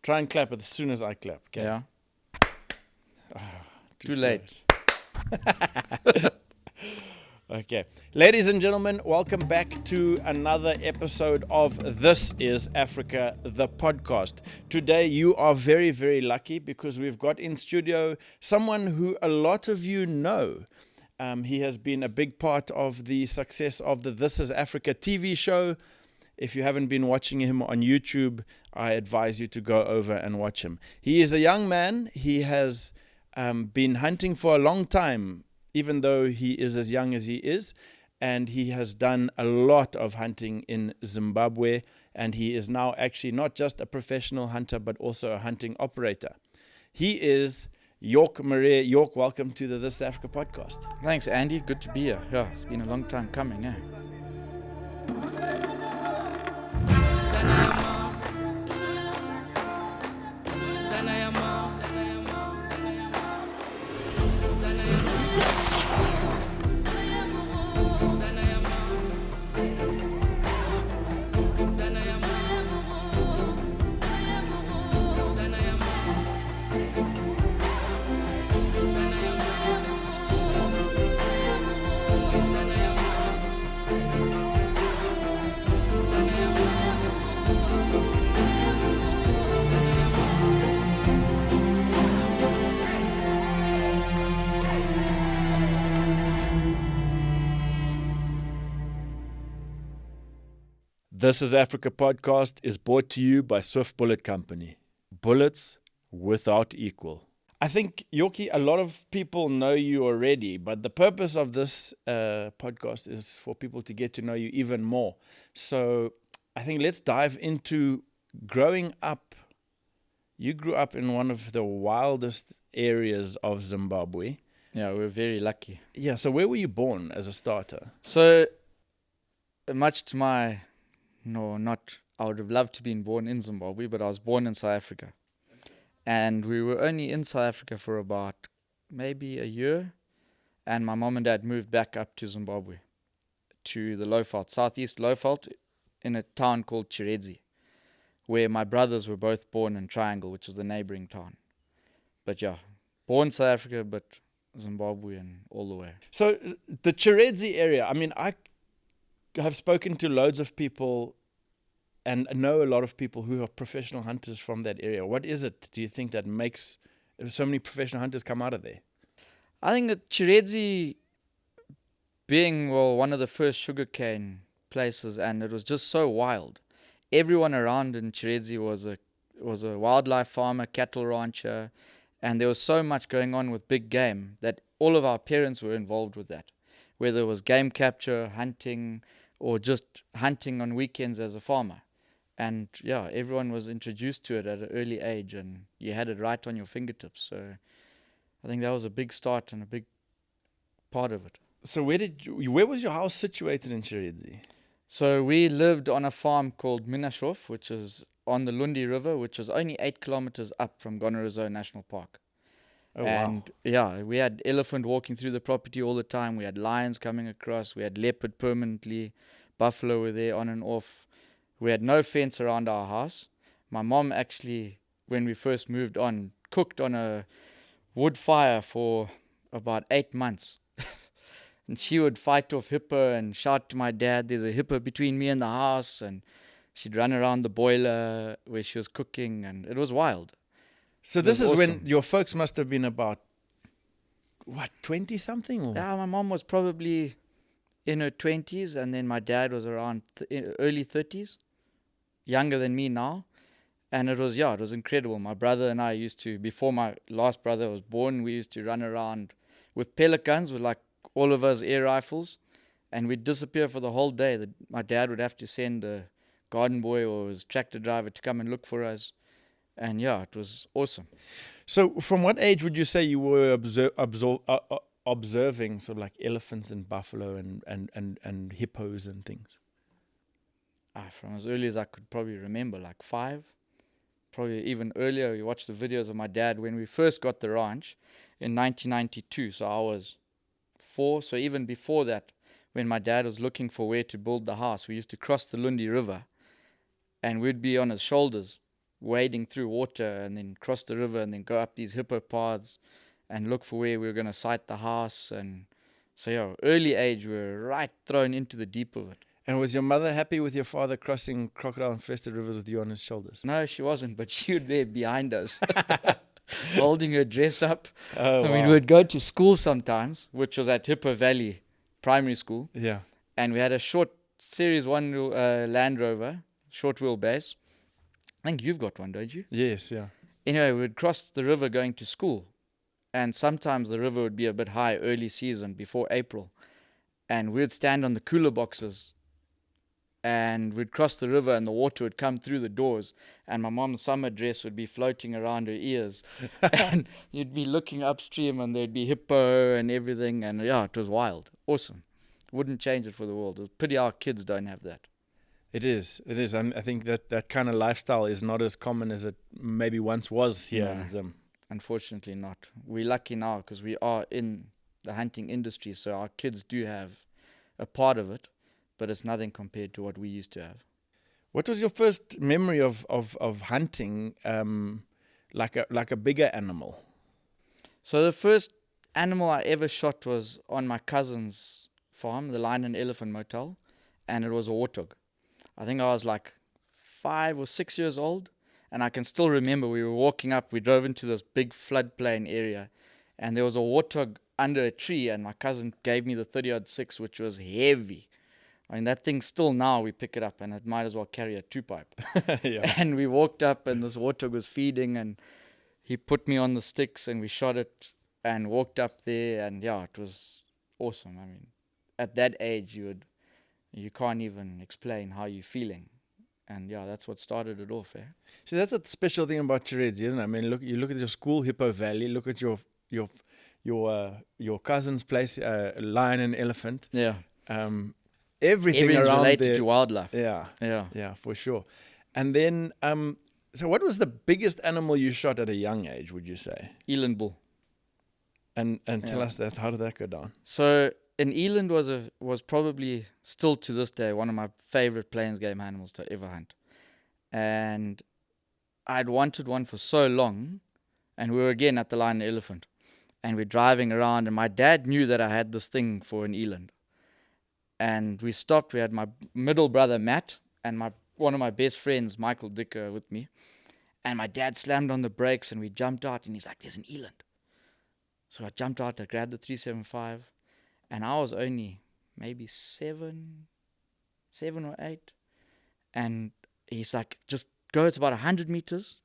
Try and clap as soon as I clap. Okay. Yeah. Too slow. late. Okay. Ladies and gentlemen, welcome back to another episode of This is Africa, the podcast. Today you are very, very lucky because we've got in studio someone who a lot of you know. He has been a big part of the success of the This is Africa TV show. If you haven't been watching him on YouTube, I advise you to go over and watch him. He is a young man. He has been hunting for a long time, even though he is as young as he is. And he has done a lot of hunting in Zimbabwe. And he is now actually not just a professional hunter, but also a hunting operator. He is York Mare. York, welcome to the This is Africa podcast. Thanks, Andy. Good to be here. Yeah, it's been a long time coming, eh? This is Africa podcast is brought to you by Swift Bullet Company. Bullets without equal. I think, Yorkie, a lot of people know you already, but the purpose of this podcast is for people to get to know you even more. So I think let's dive into growing up. You grew up in one of the wildest areas of Zimbabwe. Yeah, we're very lucky. Yeah, so where were you born as a starter? So, much to my... No, not. I would have loved to been born in Zimbabwe, but I was born in South Africa. And we were only in South Africa for about maybe a year. And my mom and dad moved back up to Zimbabwe, to the Leopard, southeast Leopard, in a town called Cheredzi, where my brothers were both born in Triangle, which is the neighboring town. But yeah, born South Africa, but Zimbabwean all the way. So the Cheredzi area, I mean, I have spoken to loads of people and know a lot of people who are professional hunters from that area. What is it, do you think, that makes so many professional hunters come out of there? I think that Cheredzi being, one of the first sugarcane places, and it was just so wild. Everyone around in Cheredzi was a wildlife farmer, cattle rancher, and there was so much going on with big game that all of our parents were involved with that. Whether it was game capture, hunting, or just hunting on weekends as a farmer. And yeah, everyone was introduced to it at an early age, and you had it right on your fingertips. So I think that was a big start and a big part of it. So where was your house situated in Cheredzi? So we lived on a farm called Minashov, which is on the Lundi River, which is only 8 kilometers up from Gonorrhoea National Park. Oh, and wow. yeah, we had elephant walking through the property all the time. We had lions coming across. We had leopard permanently. Buffalo were there on and off. We had no fence around our house. My mom actually, when we first moved on, cooked on a wood fire for about 8 months. And she would fight off hippo and shout to my dad, "There's a hippo between me and the house." And she'd run around the boiler where she was cooking, and it was wild. So this is awesome. when your folks must have been about, 20-something? Yeah, my mom was probably in her 20s, and then my dad was around early 30s, younger than me now. And it was incredible. My brother and I used to, before my last brother was born, we used to run around with pellet guns, with like all of us air rifles, and we'd disappear for the whole day. My dad would have to send a garden boy or his tractor driver to come and look for us. And yeah, it was awesome. So from what age would you say you were observing sort of like elephants and buffalo and hippos and things? From as early as I could probably remember, like 5. Probably even earlier. We watched the videos of my dad when we first got the ranch in 1992. So I was 4. So even before that, when my dad was looking for where to build the house, we used to cross the Lundi River, and we'd be on his shoulders wading through water and then cross the river and then go up these hippo paths and look for where we were going to site the house. And so, yeah, early age, we were right thrown into the deep of it. And was your mother happy with your father crossing crocodile-infested rivers with you on his shoulders? No, she wasn't, but she was there behind us, holding her dress up. Oh, I wow. mean, we'd go to school sometimes, which was at Hippo Valley Primary School, Yeah. and we had a short Series 1 Land Rover, short wheelbase. I think you've got one, don't you? Yes, yeah. Anyway, we'd cross the river going to school, and sometimes the river would be a bit high early season, before April, and we'd stand on the cooler boxes, and we'd cross the river and the water would come through the doors, and my mom's summer dress would be floating around her ears, and you'd be looking upstream and there'd be hippo and everything, and yeah, it was wild. Awesome. Wouldn't change it for the world. It's pity our kids don't have that. It is. I think that kind of lifestyle is not as common as it maybe once was here in Zim. Unfortunately not. We're lucky now because we are in the hunting industry, so our kids do have a part of it, but it's nothing compared to what we used to have. What was your first memory of hunting, like a bigger animal? So the first animal I ever shot was on my cousin's farm, the Lion and Elephant Motel, and it was a warthog. I think I was like 5 or 6 years old, and I can still remember we were walking up, we drove into this big floodplain area, and there was a warthog under a tree, and my cousin gave me the 30-06, which was heavy. I mean, that thing still now, we pick it up, and it might as well carry a 2-pipe. Yeah. And we walked up, and this warthog was feeding, and he put me on the sticks, and we shot it, and walked up there, and yeah, it was awesome. I mean, at that age, you can't even explain how you're feeling. And yeah, that's what started it off, eh? See, that's a special thing about Cheredzi, isn't it? I mean, you look at your school, Hippo Valley. Look at your cousin's place, Lion and Elephant. Yeah. Everything's Everything's around related there. to wildlife. Yeah, for sure. And then, so what was the biggest animal you shot at a young age, would you say? Eland bull. And tell us that. How did that go down? So an eland was probably still to this day one of my favorite plains game animals to ever hunt. And I'd wanted one for so long, and we were again at the Lion and Elephant, and we're driving around, and my dad knew that I had this thing for an eland. And we stopped. We had my middle brother Matt and one of my best friends Michael Dicker with me, and my dad slammed on the brakes, and we jumped out, and he's like, "There's an eland." So I jumped out, I grabbed the 375, and I was only maybe 7 or 8, and he's like, "Just go, it's about 100 meters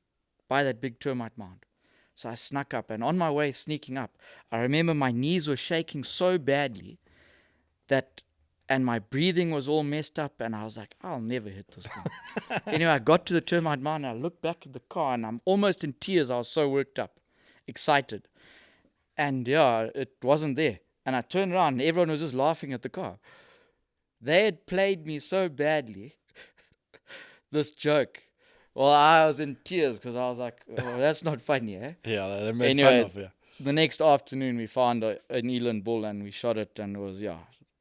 by that big termite mound." So I snuck up, and on my way sneaking up, I remember my knees were shaking so badly and my breathing was all messed up, and I was like, I'll never hit this thing. Anyway, I got to the termite mound, and I looked back at the car, and I'm almost in tears. I was so worked up, excited. And yeah, it wasn't there. And I turned around, and everyone was just laughing at the car. They had played me so badly, this joke. Well, I was in tears because I was like, oh, that's not funny, eh? Yeah, they made Anyway, fun of you. The next afternoon, we found an eland bull, and we shot it, and it was,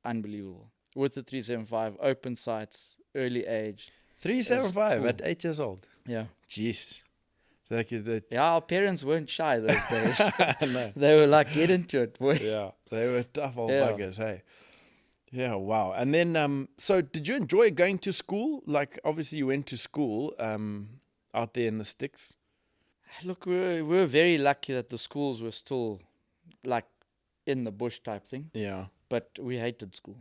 unbelievable. With the 375, open sights, early age. 375 cool. at 8 years old. Yeah. Jeez. Yeah, our parents weren't shy those days. No. They were like, get into it, boy. Yeah, they were tough old buggers, hey. Yeah, wow. And then, so did you enjoy going to school? Like, obviously you went to school out there in the sticks. Look, we were very lucky that the schools were still like in the bush type thing. Yeah. But we hated school.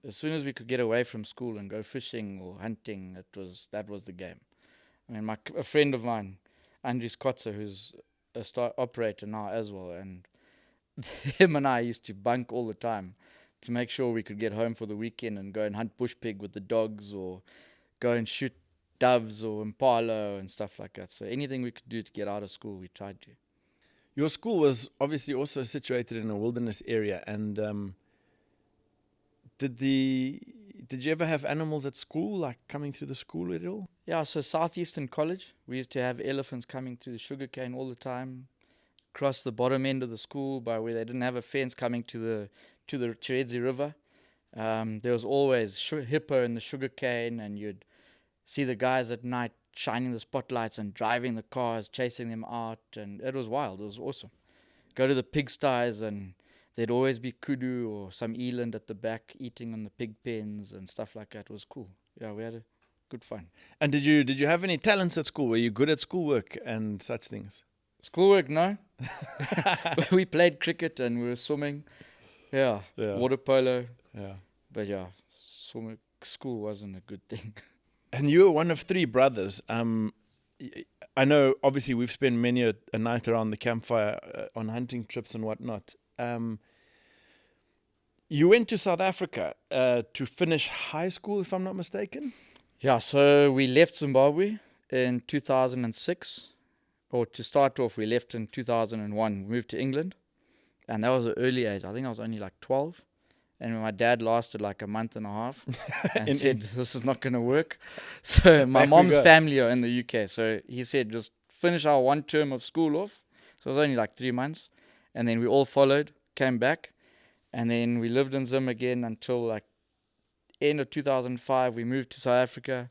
As soon as we could get away from school and go fishing or hunting, that was the game. I mean, a friend of mine, Andries Kotzer, who's a star operator now as well, and him and I used to bunk all the time to make sure we could get home for the weekend and go and hunt bush pig with the dogs, or go and shoot doves or impala and stuff like that. So anything we could do to get out of school, we tried to. Your school was obviously also situated in a wilderness area, and did you ever have animals at school, like coming through the school at all? Yeah, so Southeastern College, we used to have elephants coming through the sugarcane all the time, across the bottom end of the school by where they didn't have a fence coming to the Cheredzi River. There was always hippo in the sugarcane, and you'd see the guys at night shining the spotlights and driving the cars, chasing them out, and it was wild. It was awesome. Go to the pigsties, and there'd always be kudu or some eland at the back eating on the pig pens and stuff like that. It was cool. Yeah, we had a good fun. And did you have any talents at school? Were you good at schoolwork and such things? Schoolwork, no. We played cricket and we were swimming. Yeah. Water polo. Yeah. But yeah, school wasn't a good thing. And you were one of 3 brothers. I know, obviously, we've spent many a night around the campfire on hunting trips and whatnot. You went to South Africa to finish high school, if I'm not mistaken? Yeah, so we left Zimbabwe in 2006. Or to start off, we left in 2001. We moved to England. And that was an early age. I think I was only like 12. And my dad lasted like a month and a half and said, this is not going to work. So my mom's family are in the UK. So he said, just finish our 1 term of school off. So it was only like 3 months. And then we all followed, came back. And then we lived in Zim again until like end of 2005. We moved to South Africa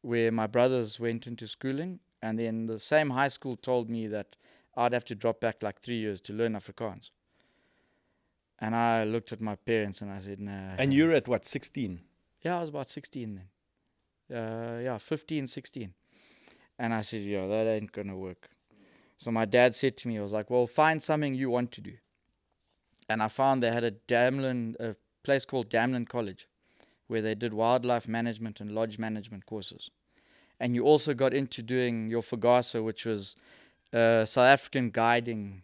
where my brothers went into schooling. And then the same high school told me that I'd have to drop back like 3 years to learn Afrikaans. And I looked at my parents and I said, no. And you were at what, 16? Yeah, I was about 16 then. 15, 16. And I said, yeah, that ain't going to work. So my dad said to me, I was like, well, find something you want to do. And I found they had a place called Damlin College, where they did wildlife management and lodge management courses. And you also got into doing your FAGASA, which was South African guiding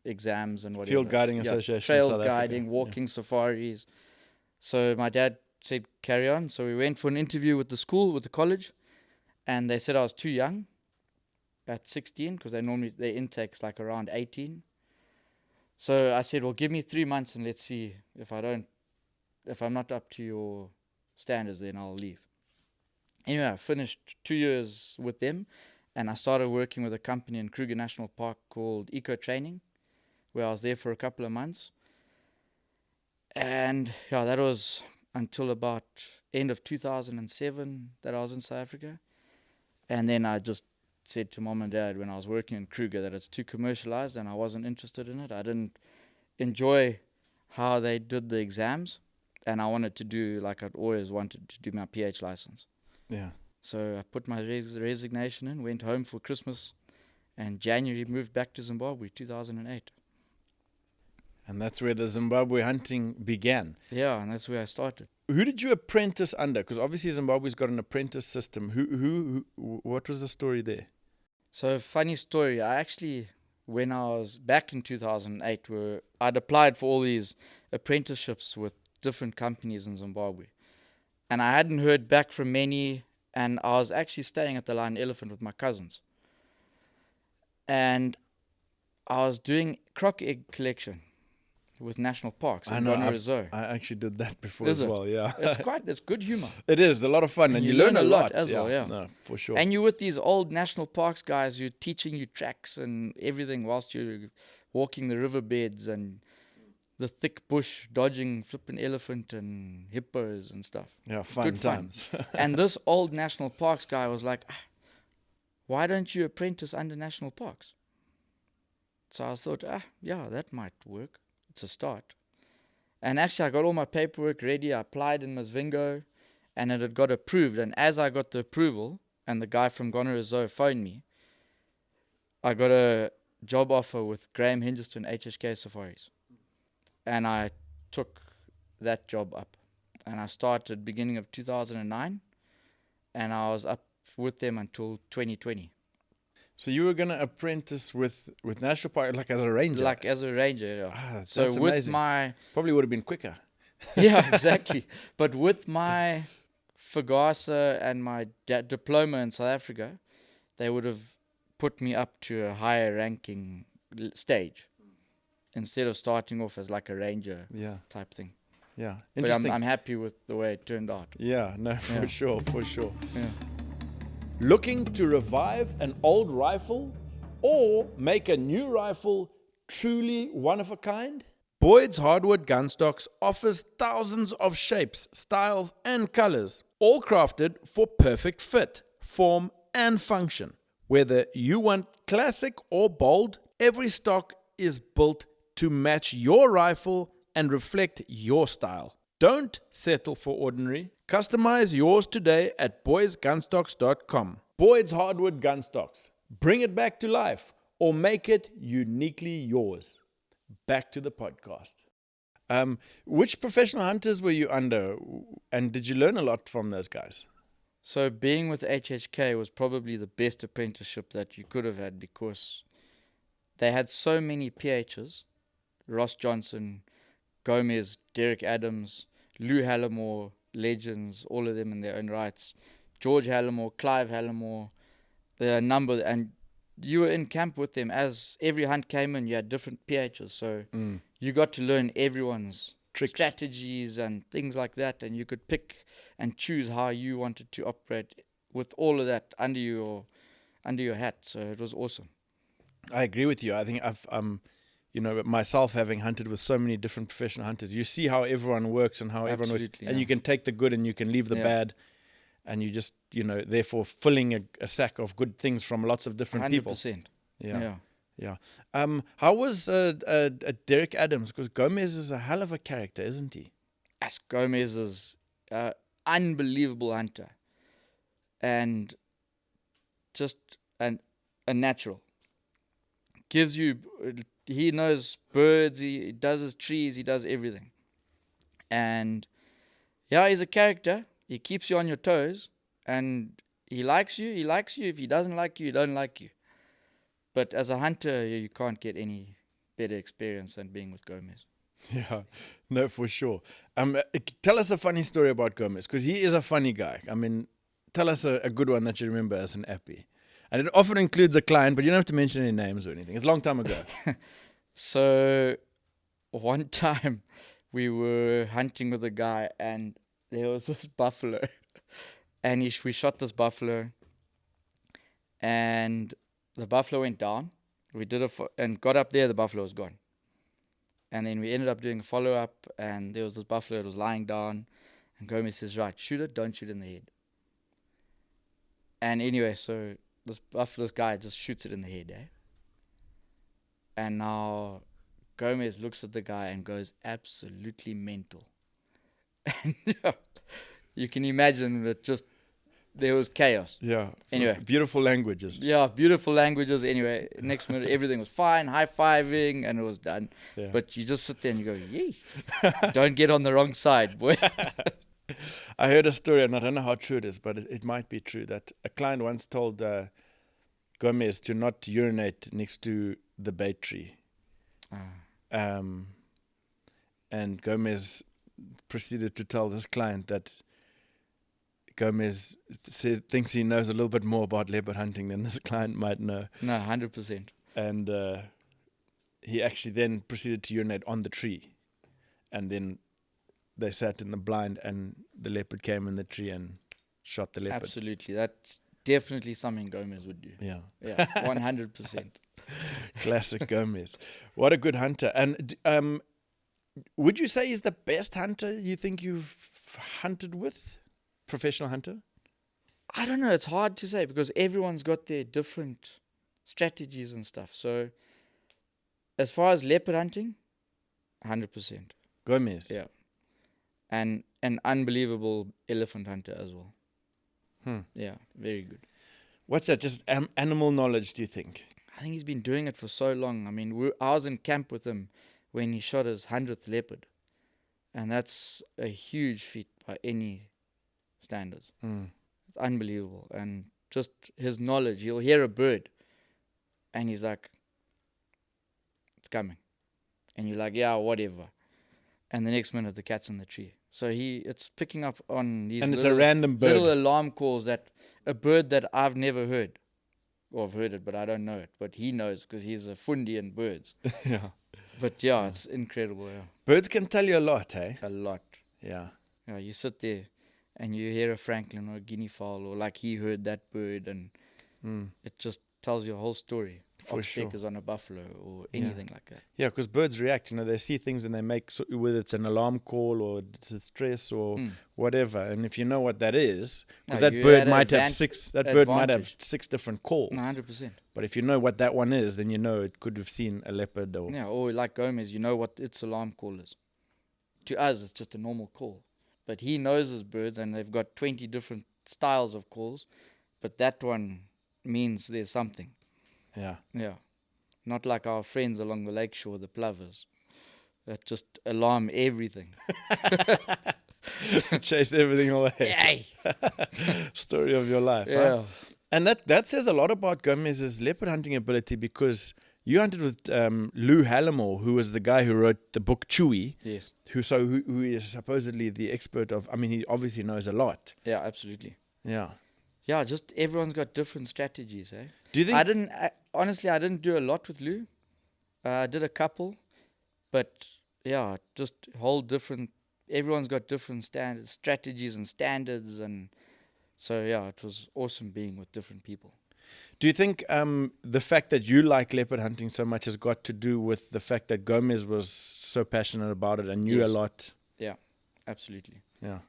exams and whatever. Field Guiding Association. Trails South guiding, Africa. walking safaris. So my dad said, carry on. So we went for an interview with the school, with the college. And they said I was too young at 16 because their intake's like around 18. So I said, well, give me 3 months and let's see if I'm not up to your standards, then I'll leave. Anyway, I finished 2 years with them and I started working with a company in Kruger National Park called Eco Training, where I was there for a couple of months. And yeah, that was until about end of 2007 that I was in South Africa. And then I just said to mom and dad when I was working in Kruger that it's too commercialized and I wasn't interested in it. I didn't enjoy how they did the exams and I wanted to do like I'd always wanted to do my PH license. Yeah. So I put my resignation in, went home for Christmas, and January moved back to Zimbabwe, 2008. And that's where the Zimbabwe hunting began. Yeah, and that's where I started. Who did you apprentice under? Because obviously Zimbabwe's got an apprentice system. What was the story there? So funny story. I actually, when I was back in 2008, I'd applied for all these apprenticeships with different companies in Zimbabwe. And I hadn't heard back from many, and I was actually staying at the Lion Elephant with my cousins. And I was doing croc egg collection with national parks in Gonnery Reserve. I actually did that before Is as it? well, yeah. It's good humor. It is a lot of fun, and you learn a lot as well, yeah. No, for sure. And you're with these old national parks guys who are teaching you tracks and everything whilst you're walking the riverbeds and the thick bush, dodging flipping elephant and hippos and stuff. Yeah, fun Good times. And this old national parks guy was like, why don't you apprentice under national parks? So I thought, yeah, that might work. It's a start. And actually, I got all my paperwork ready. I applied in Masvingo, and it had got approved. And as I got the approval, and the guy from Gonnery Reserve phoned me, I got a job offer with Graham Henderson HHK Safaris. And I took that job up. And I started beginning of 2009, and I was up with them until 2020. So you were going to apprentice with National Park, like as a ranger? Like as a ranger, yeah. So with amazing. Probably would have been quicker. Yeah, exactly. But with my FAGASA and my diploma in South Africa, they would have put me up to a higher ranking stage instead of starting off as like a ranger type thing. Yeah, but I'm happy with the way it turned out. Yeah, no, for sure. Yeah. Looking to revive an old rifle or make a new rifle truly one of a kind? Boyd's Hardwood Gunstocks offers thousands of shapes, styles, and colors, all crafted for perfect fit, form, and function. Whether you want classic or bold, every stock is built to match your rifle and reflect your style. Don't settle for ordinary. Customize yours today at boysgunstocks.com. Boyd's Hardwood Gunstocks. Bring it back to life or make it uniquely yours. Back to the podcast. Which professional hunters were you under, and did you learn a lot from those guys? So being with HHK was probably the best apprenticeship that you could have had, because they had so many PHs. Ross Johnson, Gomez, Derek Adams, Lou Hallamore, legends, all of them in their own rights. George Hallamore, Clive Hallamore, there are a number, and you were in camp with them. As every hunt came in, you had different PHs, so you got to learn everyone's tricks, strategies and things like that, and you could pick and choose how you wanted to operate with all of that under your hat. So it was awesome. I agree with you. I think I've myself, having hunted with so many different professional hunters, you see how everyone works and how everyone works, and you can take the good and you can leave the bad, and you just, therefore filling a sack of good things from lots of different 100%. people. Yeah. How was Derek Adams? Because Gomez is a hell of a character, isn't he? As Gomez is unbelievable hunter, and just a natural. Gives you, he knows birds, he does his trees, he does everything. And he's a character. He keeps you on your toes, and he likes you. If he doesn't like you, he don't like you. But as a hunter, you can't get any better experience than being with Gomez. Yeah, no, for sure. Tell us a funny story about Gomez, because he is a funny guy. I mean, tell us a good one that you remember as an appy. And it often includes a client, but you don't have to mention any names or anything. It's a long time ago. So one time we were hunting with a guy, and there was this buffalo. And we shot this buffalo, and the buffalo went down. We did and got up there, the buffalo was gone. And then we ended up doing a follow-up, and there was this buffalo that was lying down. And Gomez says, right, shoot it, don't shoot in the head. And anyway, so this guy just shoots it in the head, eh? And now Gomez looks at the guy and goes absolutely mental. And you can imagine that there was chaos. Yeah. Anyway. Beautiful languages. Yeah, beautiful languages. Anyway, next minute everything was fine, high-fiving, and it was done. Yeah. But you just sit there and you go, yee. Don't get on the wrong side, boy. I heard a story, and I don't know how true it is, but it might be true, that a client once told Gomez to not urinate next to the bait tree. And Gomez proceeded to tell this client that Gomez thinks he knows a little bit more about leopard hunting than this client might know. No, 100%. And he actually then proceeded to urinate on the tree. And then they sat in the blind, and the leopard came in the tree and shot the leopard. Absolutely. That's definitely something Gomez would do. Yeah. Yeah, 100%. Classic Gomez. What a good hunter. And would you say he's the best hunter you think you've hunted with? Professional hunter? I don't know. It's hard to say because everyone's got their different strategies and stuff. So as far as leopard hunting, 100%. Gomez? Yeah. And an unbelievable elephant hunter as well. Yeah, very good. What's that? Just animal knowledge, do you think? I think he's been doing it for so long. I mean, I was in camp with him when he shot his 100th leopard. And that's a huge feat by any standards. It's unbelievable. And just his knowledge, he'll hear a bird and he's like, it's coming. And you're like, yeah, whatever. And the next minute the cat's in the tree. So it's picking up on these and it's a random bird. Little alarm calls that a bird that I've never heard. Or I've heard it, but I don't know it. But he knows because he's a fundi in birds. Yeah. But yeah, it's incredible. Yeah. Birds can tell you a lot, eh? A lot. Yeah. Yeah, you sit there and you hear a francolin or a guinea fowl, or like he heard that bird, and it just tells you a whole story. For sure. oxpeckers on a buffalo or anything like that. Yeah, because birds react. They see things and they make, whether it's an alarm call or it's a stress or whatever. And if you know what that is, because that bird might have six different calls. 100%. But if you know what that one is, then you know it could have seen a leopard or... Yeah, or like Gomez, you know what its alarm call is. To us, it's just a normal call. But he knows his birds, and they've got 20 different styles of calls. But that one means there's something. Yeah. Yeah. Not like our friends along the lakeshore, the plovers, that just alarm everything. Chase everything away. Yay! Story of your life. Yeah. Huh? And that says a lot about Gomez's leopard hunting ability, because you hunted with Lou Hallimore, who was the guy who wrote the book Chewy. Yes. Who is supposedly the expert of... I mean, he obviously knows a lot. Yeah, absolutely. Yeah. Yeah, just everyone's got different strategies, eh? Do you think... Honestly, I didn't do a lot with Lou. I did a couple. But, yeah, just whole different... Everyone's got different strategies and standards. And so, yeah, it was awesome being with different people. Do you think the fact that you like leopard hunting so much has got to do with the fact that Gomez was so passionate about it and knew a lot? Yeah, absolutely. Yeah.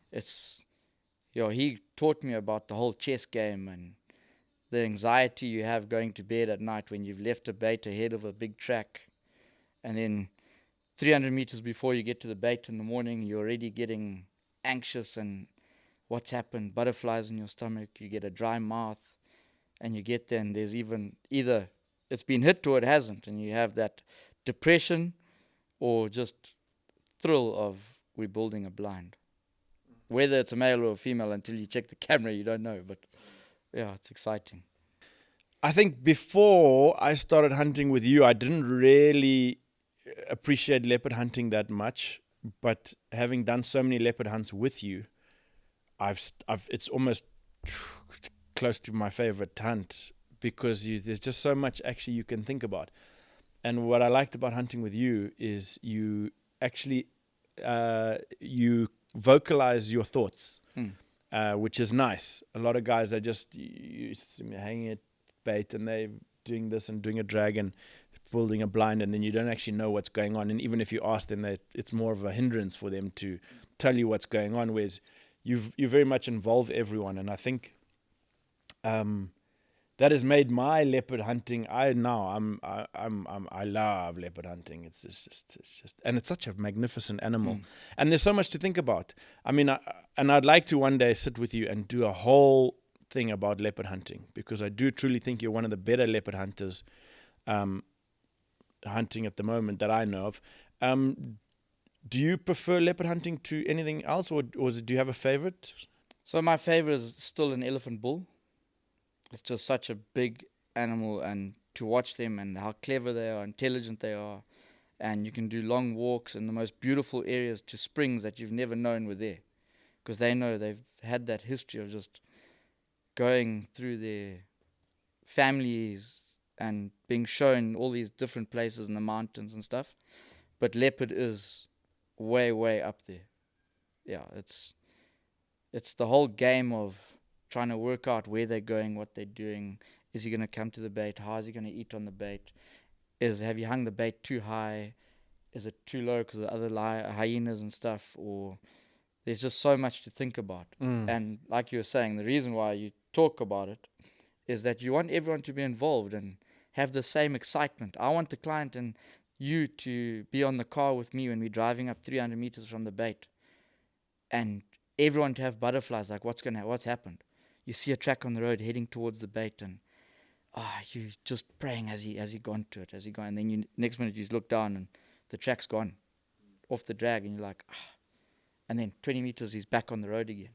He taught me about the whole chess game and the anxiety you have going to bed at night when you've left a bait ahead of a big track, and then 300 meters before you get to the bait in the morning, you're already getting anxious and what's happened, butterflies in your stomach, you get a dry mouth, and you get there and there's either it's been hit or it hasn't, and you have that depression or just thrill of we're building a blind. Whether it's a male or a female, until you check the camera, you don't know. But yeah, it's exciting. I think before I started hunting with you, I didn't really appreciate leopard hunting that much. But having done so many leopard hunts with you, it's almost close to my favorite hunt, because there's just so much actually you can think about. And what I liked about hunting with you is you actually you vocalize your thoughts, which is nice. A lot of guys, they just hanging a bait and they're doing this and doing a drag and building a blind, and then you don't actually know what's going on. And even if you ask them, it's more of a hindrance for them to tell you what's going on. Whereas you very much involve everyone, and I think that has made my leopard hunting. I love leopard hunting. It's just, and it's such a magnificent animal, and there's so much to think about. I mean, I'd like to one day sit with you and do a whole thing about leopard hunting, because I do truly think you're one of the better leopard hunters hunting at the moment that I know of. Do you prefer leopard hunting to anything else, or do you have a favorite? So my favorite is still an elephant bull. It's just such a big animal, and to watch them and how clever they are, intelligent they are, and you can do long walks in the most beautiful areas to springs that you've never known were there, because they know they've had that history of just going through their families and being shown all these different places in the mountains and stuff. But leopard is way, way up there. Yeah, it's the whole game of trying to work out where they're going, what they're doing. Is he going to come to the bait? How is he going to eat on the bait? Have you hung the bait too high? Is it too low because of the other hyenas and stuff? Or there's just so much to think about. And like you were saying, the reason why you talk about it is that you want everyone to be involved and have the same excitement. I want the client and you to be on the car with me when we're driving up 300 meters from the bait, and everyone to have butterflies, like what's happened. You see a track on the road heading towards the bait, and you just praying as he gone to it, and then next minute you look down and the track's gone off the drag, and you're like, and then 20 meters he's back on the road again,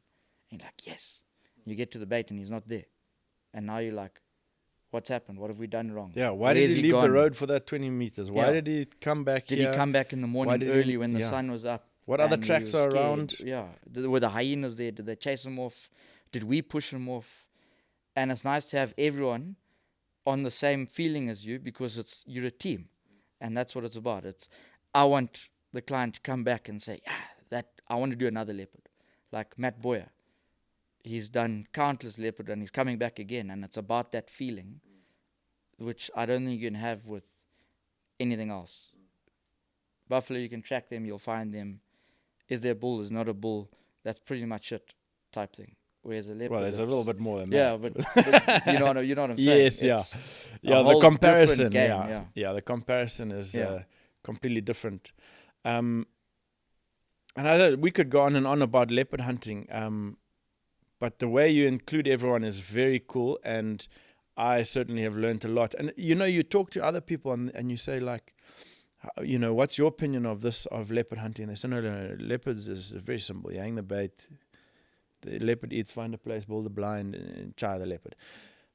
and you're like, yes. You get to the bait and he's not there, and now you're like, what's happened? What have we done wrong? Yeah, why did he leave the road for that 20 meters? Why did he come back here? Did he come back in the morning early when the sun was up? What other tracks are around? Yeah, were the hyenas there? Did they chase him off? Did we push him off? And it's nice to have everyone on the same feeling as you, because you're a team, and that's what it's about. I want the client to come back and say, that I want to do another leopard, like Matt Boyer. He's done countless leopard and he's coming back again, and it's about that feeling. which I don't think you can have with anything else. Buffalo, you can track them, you'll find them. Is there a bull? Is not a bull? That's pretty much it, type thing. Whereas a leopard, Well, there's a little bit more than yeah, that. but you know what I'm saying. Yes, It's yeah. a The whole comparison, different game, yeah. The comparison is Yeah. completely different. And we could go on and on about leopard hunting. But the way you include everyone is very cool, and I certainly have learned a lot. And you talk to other people and you say like, what's your opinion of leopard hunting? They say, no, leopards is very simple. You hang the bait, the leopard eats, find a place, build a blind, and char the leopard.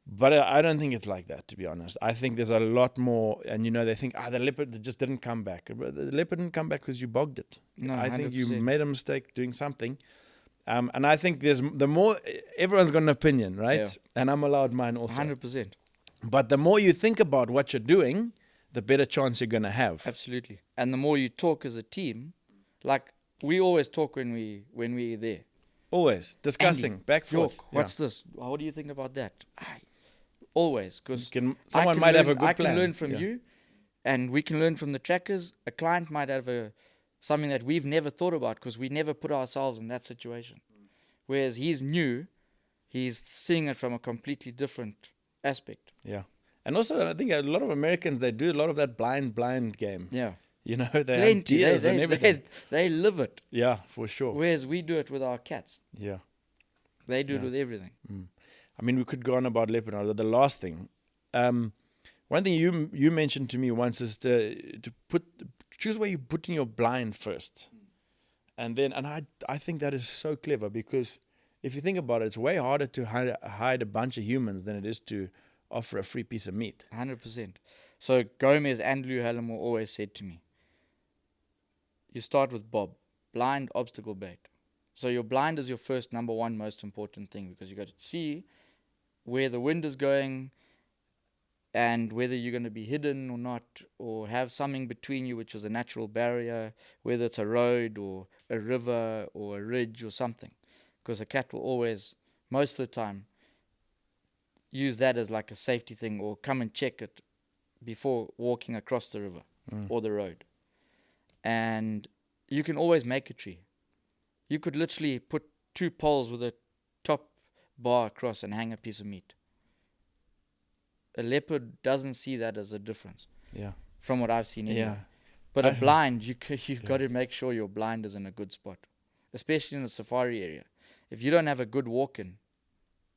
But I don't think it's like that, to be honest. I think there's a lot more, and they think, the leopard just didn't come back. But the leopard didn't come back because you bogged it. No, I think you 100%. made a mistake doing something. And I think everyone's got an opinion, right? Yeah. And I'm allowed mine also. 100%. But the more you think about what you're doing, the better chance you're going to have. Absolutely. And the more you talk as a team, like we always talk when we're there. Always discussing, Andy, back forth. York, what's this? What do you think about that? Always, because someone might have a good I plan. can learn from you, and we can learn from the trackers. A client might have something that we've never thought about because we never put ourselves in that situation. Whereas he's new, he's seeing it from a completely different aspect. Yeah. And also, I think a lot of Americans, they do a lot of that blind game. Yeah. They Plenty. have deers and everything. They live it. Yeah, for sure. Whereas we do it with our cats. Yeah. They do it with everything. I mean, we could go on about leopard. The last thing. One thing you mentioned to me once is to choose where you're putting your blind first. And I think that is so clever, because if you think about it, it's way harder to hide a bunch of humans than it is to offer a free piece of meat. 100%. So Gomez and Lou Hallamore always said to me, you start with Bob, blind obstacle bait. So your blind is your first number one most important thing, because you got to see where the wind is going and whether you're going to be hidden or not, or have something between you which is a natural barrier, whether it's a road or a river or a ridge or something. Because a cat will always, most of the time, use that as like a safety thing, or come and check it before walking across the river or the road. And you can always make a tree. You could literally put 2 poles with a top bar across and hang a piece of meat. A leopard doesn't see that as a difference. Yeah. From what I've seen. Anyway. Yeah. But a blind, you've got to make sure your blind is in a good spot, especially in the safari area. If you don't have a good walk-in,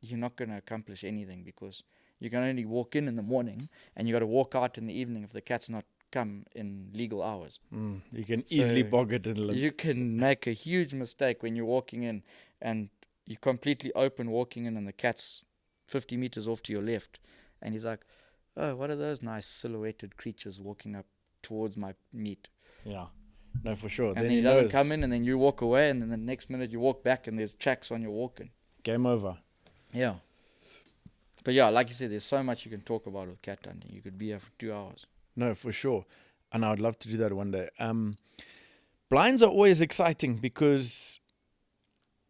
you're not going to accomplish anything, because you can only walk in the morning, and you got to walk out in the evening if the cat's not come in legal hours. You can easily bog it in. You can make a huge mistake when you're walking in and you're completely open walking in, and the cat's 50 meters off to your left, and he's like, oh, what are those nice silhouetted creatures walking up towards my meat? Yeah. No, for sure. And then he doesn't come in, and then you walk away, and then the next minute you walk back and there's tracks on your walk-in. Game over. Yeah. But yeah, like you said, there's so much you can talk about with cat hunting. You could be here for 2 hours. No, for sure. And I would love to do that one day. Blinds are always exciting, because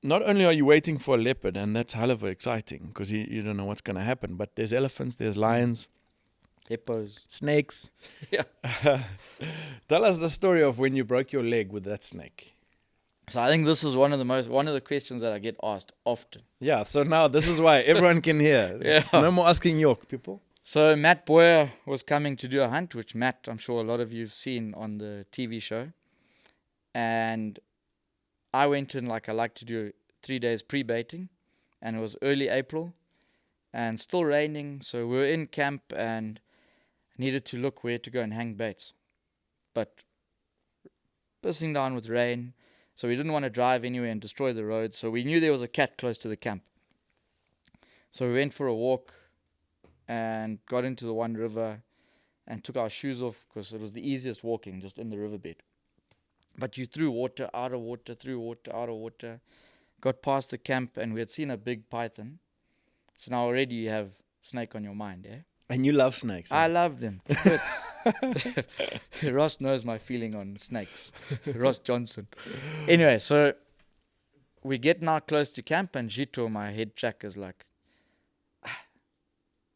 not only are you waiting for a leopard, and that's hell of exciting, because you don't know what's going to happen, but there's elephants, there's lions, Hippos. snakes. Yeah. Tell us the story of when you broke your leg with that snake. So I think this is one of the questions that I get asked often. Yeah, so now this is why everyone can hear. Yeah. No more asking York people. So Matt Boyer was coming to do a hunt, which Matt, I'm sure a lot of you have seen on the TV show. And I went in like I like to do 3 days pre-baiting, and it was early April and still raining. So we were in camp and needed to look where to go and hang baits. But pissing down with rain, so we didn't want to drive anywhere and destroy the road. So we knew there was a cat close to the camp. So we went for a walk and got into the one river and took our shoes off, because it was the easiest walking, just in the riverbed. But you threw water, out of water, through water, out of water. Got past the camp, and we had seen a big python. So now already you have snake on your mind, eh? And you love snakes. I love them. Ross knows my feeling on snakes. Ross Johnson. Anyway, so we get now close to camp, and Jito, my head track, is like,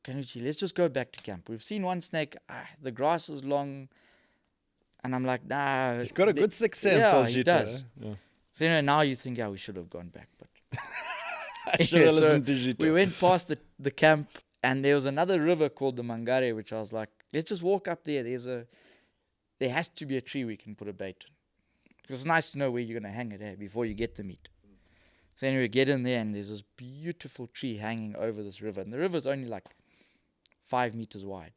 Kanuchi, let's just go back to camp. We've seen one snake. The grass is long. And I'm like, nah. He's got a good sixth sense. Yeah, he does. Yeah. So now you think, we should have gone back. But I should have listened to Jito. We went past the camp, and there was another river called the Mangare, which I was like, let's just walk up there. There has to be a tree we can put a bait in. Because it's nice to know where you're going to hang it before you get the meat. So anyway, get in there, and there's this beautiful tree hanging over this river. And the river's only like 5 meters wide.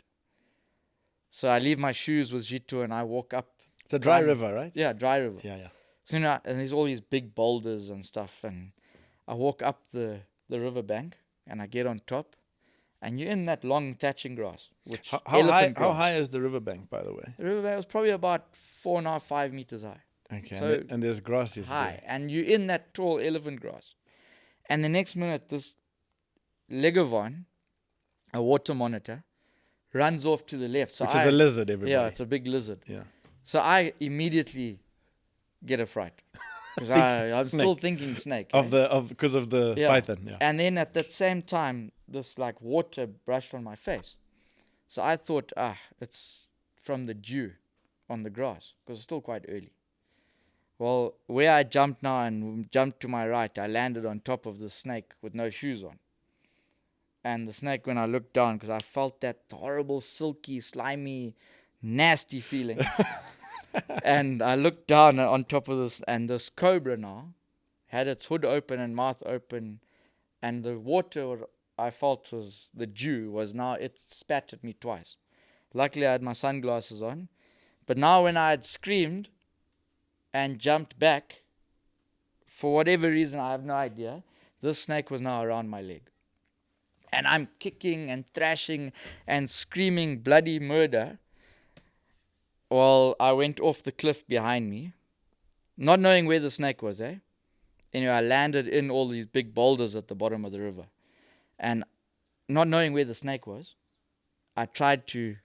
So I leave my shoes with Jito, and I walk up. It's a dry river, right? Yeah, dry river. Yeah. So and there's all these big boulders and stuff, and I walk up the river bank, and I get on top, and you're in that long thatching grass. Which How high is the riverbank, by the way? The riverbank was probably about 4.5, 5 meters high. Okay, so and there's grasses high, there. and you're in that tall elephant grass. And the next minute, this legovan, a water monitor, runs off to the left. So Which is a lizard, everybody. Yeah, it's a big lizard. Yeah. So I immediately get a fright. Because I'm still thinking snake. Because of the python. Yeah. And then at that same time, this like water brushed on my face. So I thought, it's from the dew on the grass. Because it's still quite early. Well, where I jumped now and jumped to my right, I landed on top of the snake with no shoes on. And the snake, when I looked down, because I felt that horrible, silky, slimy, nasty feeling. And I looked down on top of this, and this cobra now had its hood open and mouth open. And the water I felt was the dew was now, it spat at me twice. Luckily, I had my sunglasses on. But now when I had screamed and jumped back, for whatever reason, I have no idea, this snake was now around my leg. And I'm kicking and thrashing and screaming bloody murder. Well, I went off the cliff behind me, not knowing where the snake was, Anyway, I landed in all these big boulders at the bottom of the river. And not knowing where the snake was, I tried to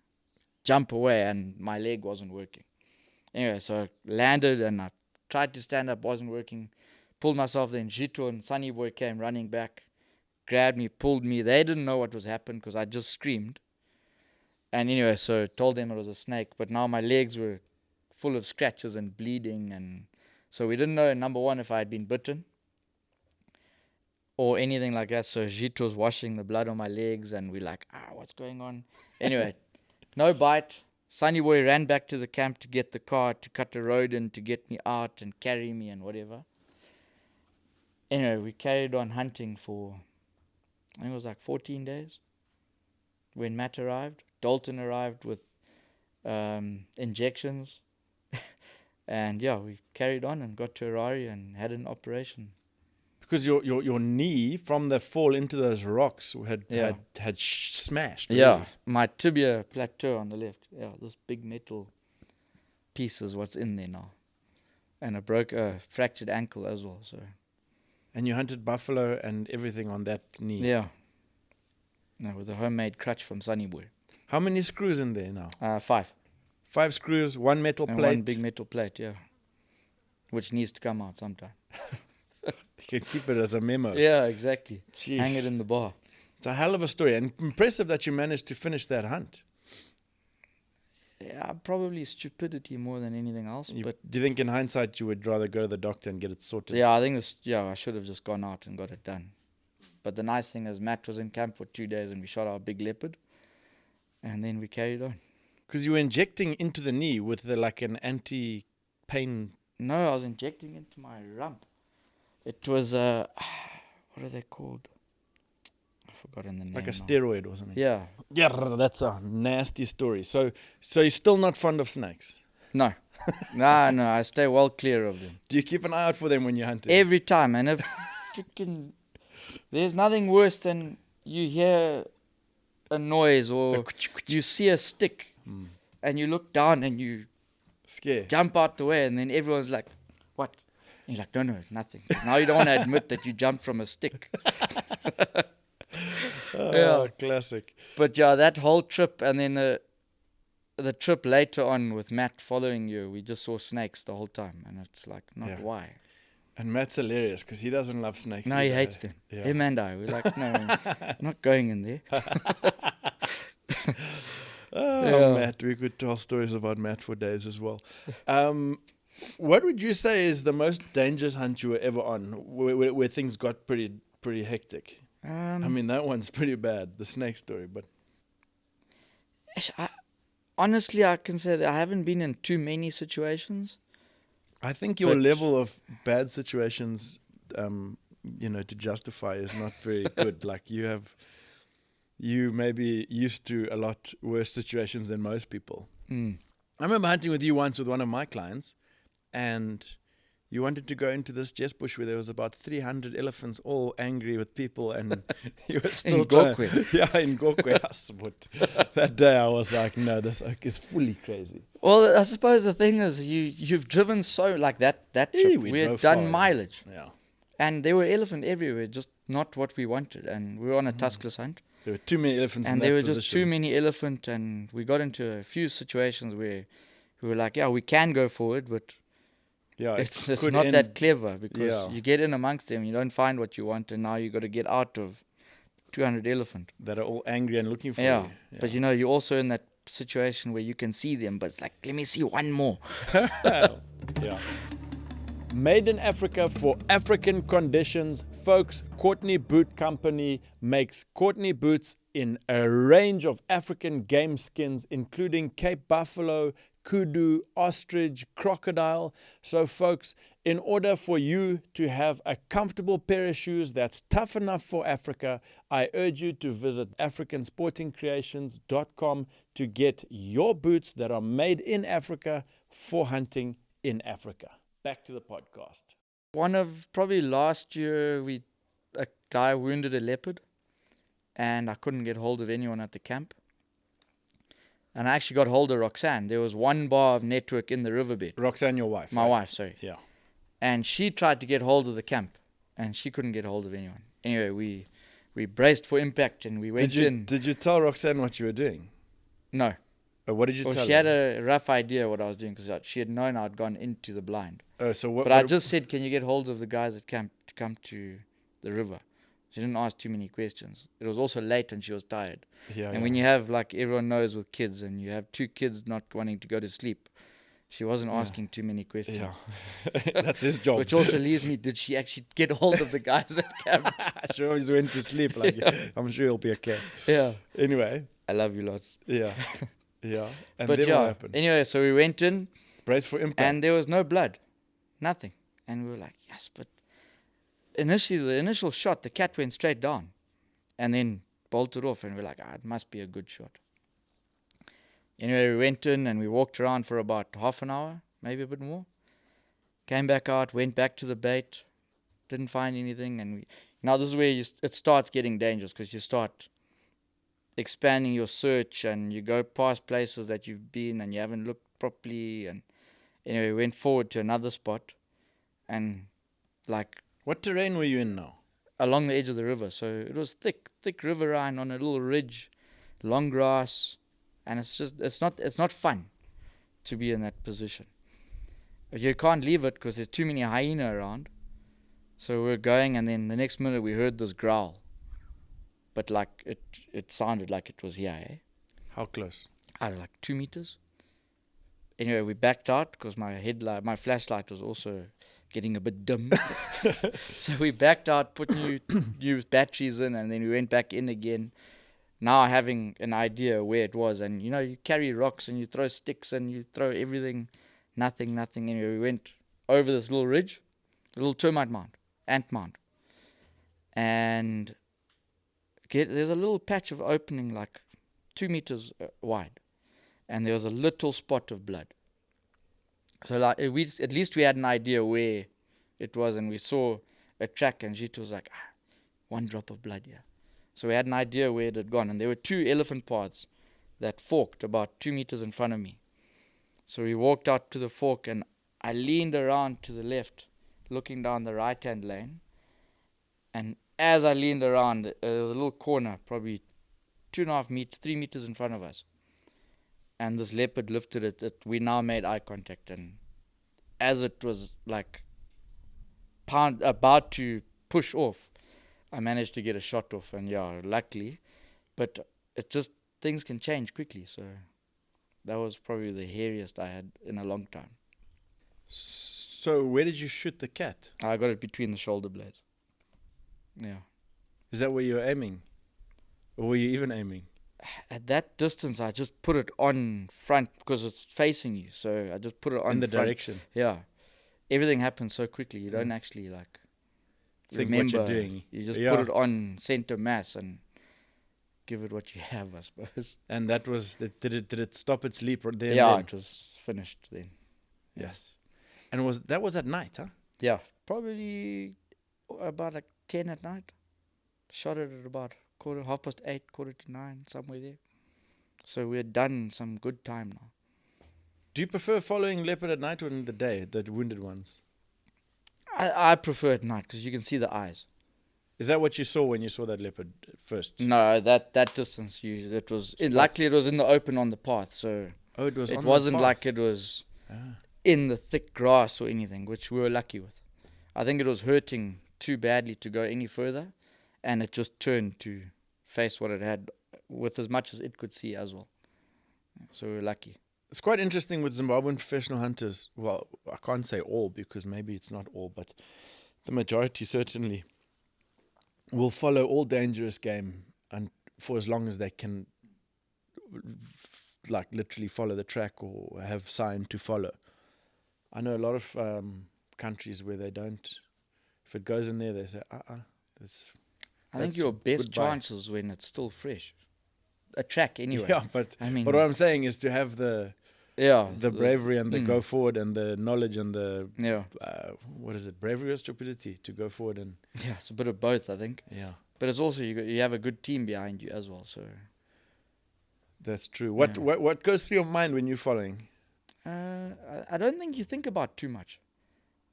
jump away and my leg wasn't working. Anyway, so I landed and I tried to stand up, wasn't working. Pulled myself, then Jito and Sunny Boy came running back. Grabbed me, pulled me. They didn't know what was happening because I just screamed. And anyway, so told them it was a snake. But now my legs were full of scratches and bleeding. And so we didn't know, number one, if I had been bitten or anything like that. So Jito was washing the blood on my legs. And we're like, what's going on? Anyway, no bite. Sunny Boy ran back to the camp to get the car, to cut the road in, to get me out and carry me and whatever. Anyway, we carried on hunting for, I think it was like 14 days when Matt arrived. Dalton arrived with injections. And we carried on and got to Harare and had an operation. Because your knee from the fall into those rocks had smashed. Really. Yeah, my tibia plateau on the left. Yeah, this big metal piece is what's in there now. And a fractured ankle as well. So. And you hunted buffalo and everything on that knee. Yeah. No, with a homemade crutch from Sunny Boy. How many screws in there now? 5. 5 screws, 1 metal and plate. 1 big metal plate, which needs to come out sometime. You can keep it as a memo. Yeah, exactly. Jeez. Hang it in the bar. It's a hell of a story. And impressive that you managed to finish that hunt. Yeah, probably stupidity more than anything else. But do you think in hindsight you would rather go to the doctor and get it sorted? Yeah, I think I should have just gone out and got it done. But the nice thing is Matt was in camp for 2 days and we shot our big leopard. And then we carried on. Because you were injecting into the knee with an anti-pain... No, I was injecting into my rump. It was what are they called? I've forgotten the name. Like a steroid or something. Yeah. Yeah, that's a nasty story. So you're still not fond of snakes? No. No, I stay well clear of them. Do you keep an eye out for them when you're hunting? Every time. And if there's nothing worse than you hear a noise or you see a stick and you look down and you jump out the way and then everyone's like, what? And you're like, no, nothing. Now you don't want to admit that you jumped from a stick. Classic. But that whole trip and then the trip later on with Matt following you, we just saw snakes the whole time. And it's like, why? And Matt's hilarious because he doesn't love snakes. No, he either. hates them. Yeah. Him and I, we're like, no, I'm not going in there. Oh, Yeah. Matt, we could tell stories about Matt for days as well. What would you say is the most dangerous hunt you were ever on, where things got pretty hectic? I mean, that one's pretty bad, the snake story, but honestly, I can say that I haven't been in too many situations. I think your But- level of bad situations, to justify is not very good. Like you may be used to a lot worse situations than most people. Mm. I remember hunting with you once with one of my clients, and you wanted to go into this jess bush where there was about 300 elephants, all angry with people, and you were still In trying. Gokwe. Yeah, in Gokwe. That day I was like, no, this oak is fully crazy. Well, I suppose the thing is, you've driven so like that trip. We had drove done far, yeah. mileage, Yeah. and there were elephant everywhere, just not what we wanted. And we were on a tuskless hunt, There were too many elephants and in that there were position. just too many elephant. And we got into a few situations where we were like, yeah, we can go forward, but Yeah, it's could not end- that clever because Yeah. you get in amongst them, you don't find what you want, and now you got to get out of 200 elephant. that are all angry and looking for Yeah. you. But you're also in that situation where you can see them, but it's like, let me see one more. Yeah. Made in Africa for African conditions, folks. Courtney Boot Company makes Courtney boots in a range of African game skins, including Cape Buffalo, kudu, ostrich, crocodile. So, folks, in order for you to have a comfortable pair of shoes that's tough enough for Africa, I urge you to visit africansportingcreations.com to get your boots that are made in Africa for hunting in Africa. Back to the podcast. One of probably last year, a guy wounded a leopard, and I couldn't get hold of anyone at the camp. And I actually got hold of Roxanne. There was one bar of network in the riverbed. Roxanne, your wife. My right? wife, sorry. Yeah. And she tried to get hold of the camp, and she couldn't get hold of anyone. Anyway, we braced for impact, and we went in. Did you tell Roxanne what you were doing? No. Or what did you Well, tell she her? had a rough idea what I was doing because she had known I'd gone into the blind. Oh, so what? But I just said, can you get hold of the guys at camp to come to the river? She didn't ask too many questions. It was also late and she was tired. Yeah, And when you have, like everyone knows with kids, and you have two kids not wanting to go to sleep, she wasn't asking too many questions. Yeah. That's his job. Which also leaves me, did she actually get hold of the guys at camp? She always went to sleep. Like, I'm sure he'll be okay. Yeah. Anyway, I love you lots. yeah. Yeah. And But then yeah, what happened? anyway, so we went in, Brace for impact. and there was no blood. Nothing. And we were like, yes, but initially, the initial shot, the cat went straight down and then bolted off. And we're like, it must be a good shot. Anyway, we went in and we walked around for about half an hour, maybe a bit more. Came back out, went back to the bait, didn't find anything. And now this is where it starts getting dangerous, because you start expanding your search and you go past places that you've been and you haven't looked properly. And anyway, we went forward to another spot, and like What terrain were you in now? along the edge of the river. So it was thick riverine on a little ridge, long grass, and it's not fun to be in that position. But you can't leave it because there's too many hyena around. So we're going, and then the next minute we heard this growl. But like it sounded like it was here, eh? How close? I don't know, like 2 meters. Anyway, we backed out because my flashlight was also getting a bit dim. So we backed out, put new batteries in, and then we went back in again. Now having an idea where it was, and you carry rocks and you throw sticks and you throw everything, nothing. Anyway, we went over this little ridge, a little termite mound, ant mound, and there's a little patch of opening like 2 meters wide, and there was a little spot of blood. So like at least we had an idea where it was, and we saw a track, and Jit was like, one drop of blood here. So we had an idea where it had gone, and there were 2 elephant paths that forked about 2 meters in front of me. So we walked out to the fork, and I leaned around to the left, looking down the right-hand lane, and as I leaned around, there was a little corner, probably 2.5 meters, 3 meters in front of us. And this leopard lifted it. We now made eye contact. And as it was like about to push off, I managed to get a shot off, and luckily. But it's just, things can change quickly, so that was probably the hairiest I had in a long time. So where did you shoot the cat? I got it between the shoulder blades. Yeah. Is that where you were aiming? Or were you even aiming? At that distance, I just put it on front because it's facing you. So I just put it on in the front. direction. Yeah. Everything happens so quickly. You don't actually Think remember what you're doing. You just put it on center mass and give it what you have, I suppose. And that was, did it stop its leap there? Yeah, it was finished then. Yes. And that was at night, huh? Yeah, probably about 10 at night. Shot it at about 8:30, 8:45, somewhere there. So we're done some good time now. Do you prefer following leopard at night or in the day, the wounded ones? I prefer at night because you can see the eyes. Is that what you saw when you saw that leopard first? No, that distance, luckily it was in the open on the path, so it was. It wasn't like it was in the thick grass or anything, which we were lucky with. I think it was hurting too badly to go any further, and it just turned to face what it had with as much as it could see as well. So we were lucky. It's quite interesting with Zimbabwean professional hunters. Well, I can't say all because maybe it's not all, but the majority certainly will follow all dangerous game and for as long as they can, literally follow the track or have sign to follow. I know a lot of countries where they don't. If it goes in there, they say, I think your best chances when it's still fresh. A track anyway. Yeah, but what I'm saying is to have the bravery and the go forward and the knowledge and the what is it, bravery or stupidity to go forward and it's a bit of both, I think. Yeah, but it's also you have a good team behind you as well. So that's true. What goes through your mind when you're following? I don't think you think about too much.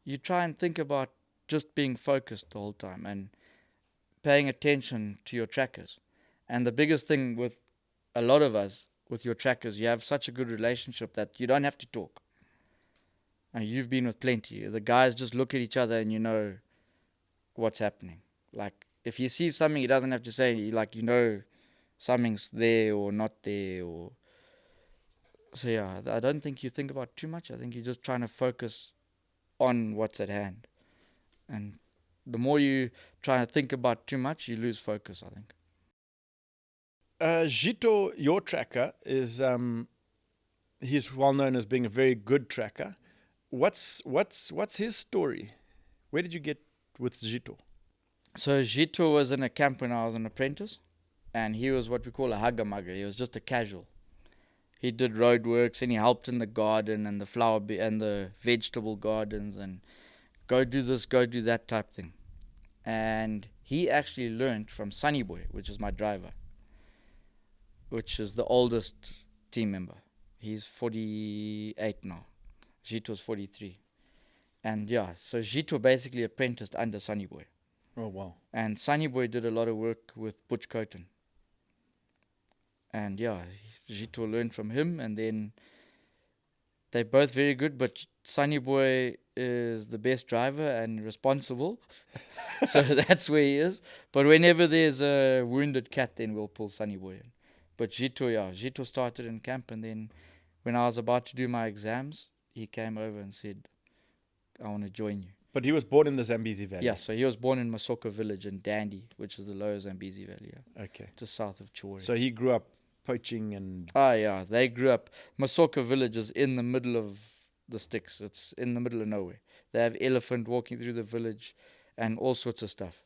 You try and think about just being focused the whole time and paying attention to your trackers. And the biggest thing with a lot of us, with your trackers, you have such a good relationship that you don't have to talk. And you've been with plenty. The guys just look at each other and you know what's happening. Like, if you see something, he doesn't have to say, you know something's there or not there. So yeah, I don't think you think about too much. I think you're just trying to focus on what's at hand. And the more you try to think about too much, you lose focus, I think. Zito, your tracker, is he's well known as being a very good tracker. What's his story? Where did you get with Zito? So Zito was in a camp when I was an apprentice, and he was what we call a hugger-mugger. He was just a casual. He did road works and he helped in the garden and the flower and the vegetable gardens and go do this, go do that type thing. And he actually learned from Sunny Boy, which is my driver, which is the oldest team member. He's 48 now. Zito's 43. And so Zito basically apprenticed under Sunny Boy. Oh, wow. And Sunny Boy did a lot of work with Butch Coton. And Zito learned from him, and then they're both very good, but Sunny Boy is the best driver and responsible. So that's where he is. But whenever there's a wounded cat, then we'll pull Sunny Boy in. But Zito started in camp, and then when I was about to do my exams, he came over and said, I want to join you. But he was born in the Zambezi Valley? Yeah, so he was born in Masoko village in Dandi, which is the lower Zambezi Valley. Yeah. Okay. Just south of Cheredzi. So he grew up poaching and... they grew up... Masoko village is in the middle of the sticks. It's in the middle of nowhere. They have elephant walking through the village and all sorts of stuff.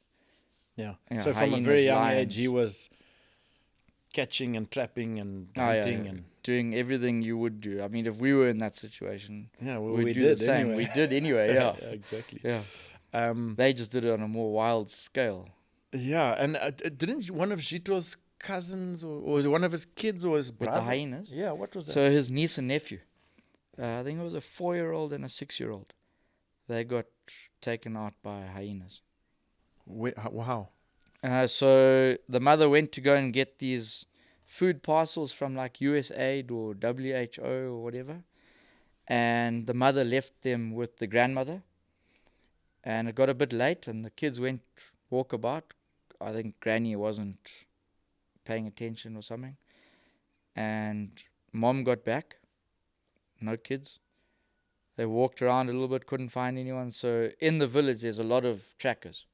Yeah. So from a very young age, he was catching and trapping and hunting and doing everything you would do. I mean, if we were in that situation, we do the same. Anyway. We did anyway. Yeah. Exactly. Yeah. They just did it on a more wild scale. Yeah, and didn't one of Zito's cousins or was it one of his kids or his brother? With the hyenas? Yeah, what was that? So his niece and nephew. I think it was a 4-year-old and a 6-year-old. They got taken out by hyenas. How? So the mother went to go and get these food parcels from like USAID or WHO or whatever, and the mother left them with the grandmother, And it got a bit late, and the kids went walkabout. I think Granny wasn't paying attention or something. And Mom got back. No kids. They walked around a little bit, couldn't find anyone. So in the village, there's a lot of trackers.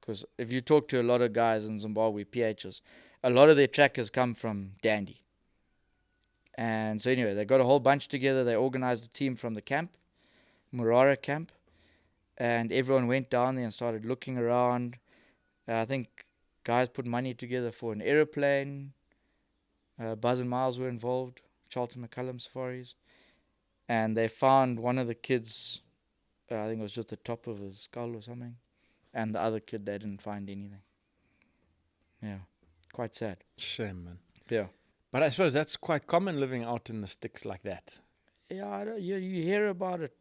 Because if you talk to a lot of guys in Zimbabwe, PHs, a lot of their trackers come from Dandy. And so anyway, they got a whole bunch together. They organized a team from the camp, Mare camp. And everyone went down there and started looking around. I think guys put money together for an aeroplane. Buzz and Miles were involved, Charlton McCullum safaris. And they found one of the kids, I think it was just the top of his skull or something. And the other kid, they didn't find anything. Yeah, quite sad. Shame, man. Yeah. But I suppose that's quite common living out in the sticks like that. Yeah, you hear about it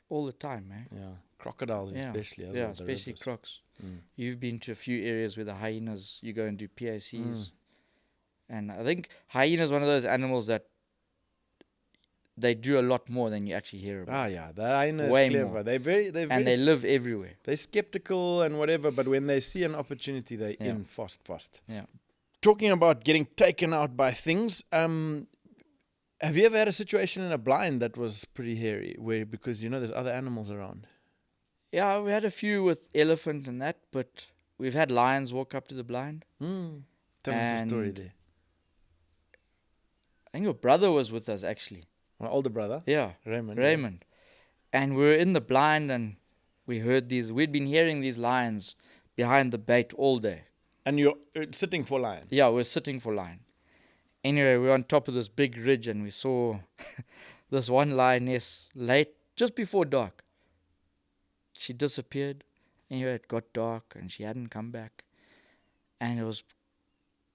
all the time, man. Yeah, crocodiles especially. As yeah, well, especially rivers. crocs. Mm. You've been to a few areas where the hyenas, you go and do PACs. And I think hyenas one of those animals that they do a lot more than you actually hear about. Ah, yeah, the hyena is Way clever. more. They're very, And they live everywhere. They're skeptical and whatever, but when they see an opportunity, they're in fast. Yeah. Talking about getting taken out by things, have you ever had a situation in a blind that was pretty hairy, where because there's other animals around? Yeah, we had a few with elephant and that, but we've had lions walk up to the blind. Tell us the story there. I think your brother was with us actually. My older brother. Yeah, Raymond. And we were in the blind and we heard we'd been hearing these lions behind the bait all day. And you're sitting for lion. Yeah, we're sitting for lion. Anyway, we were on top of this big ridge and we saw this one lioness late, just before dark. She disappeared. Anyway, it got dark and she hadn't come back. And it was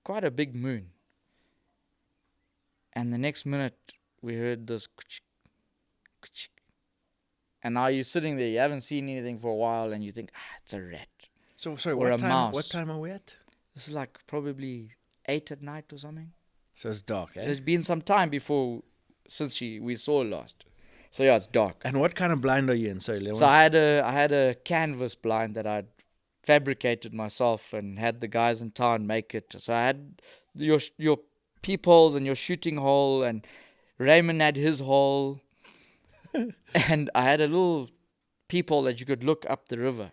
quite a big moon. And the next minute, we heard this kuchik, kuchik. And now you're sitting there, you haven't seen anything for a while, and you think, it's a rat. So, sorry, Or a mouse. What time are we at? This is like probably 8 at night or something. So it's dark, eh? There's been some time since we saw last. So yeah, it's dark. And what kind of blind are you in? Sorry, So I had a canvas blind that I'd fabricated myself and had the guys in town make it. So I had your peepholes and your shooting hole, and Raymond had his hole. And I had a little peephole that you could look up the river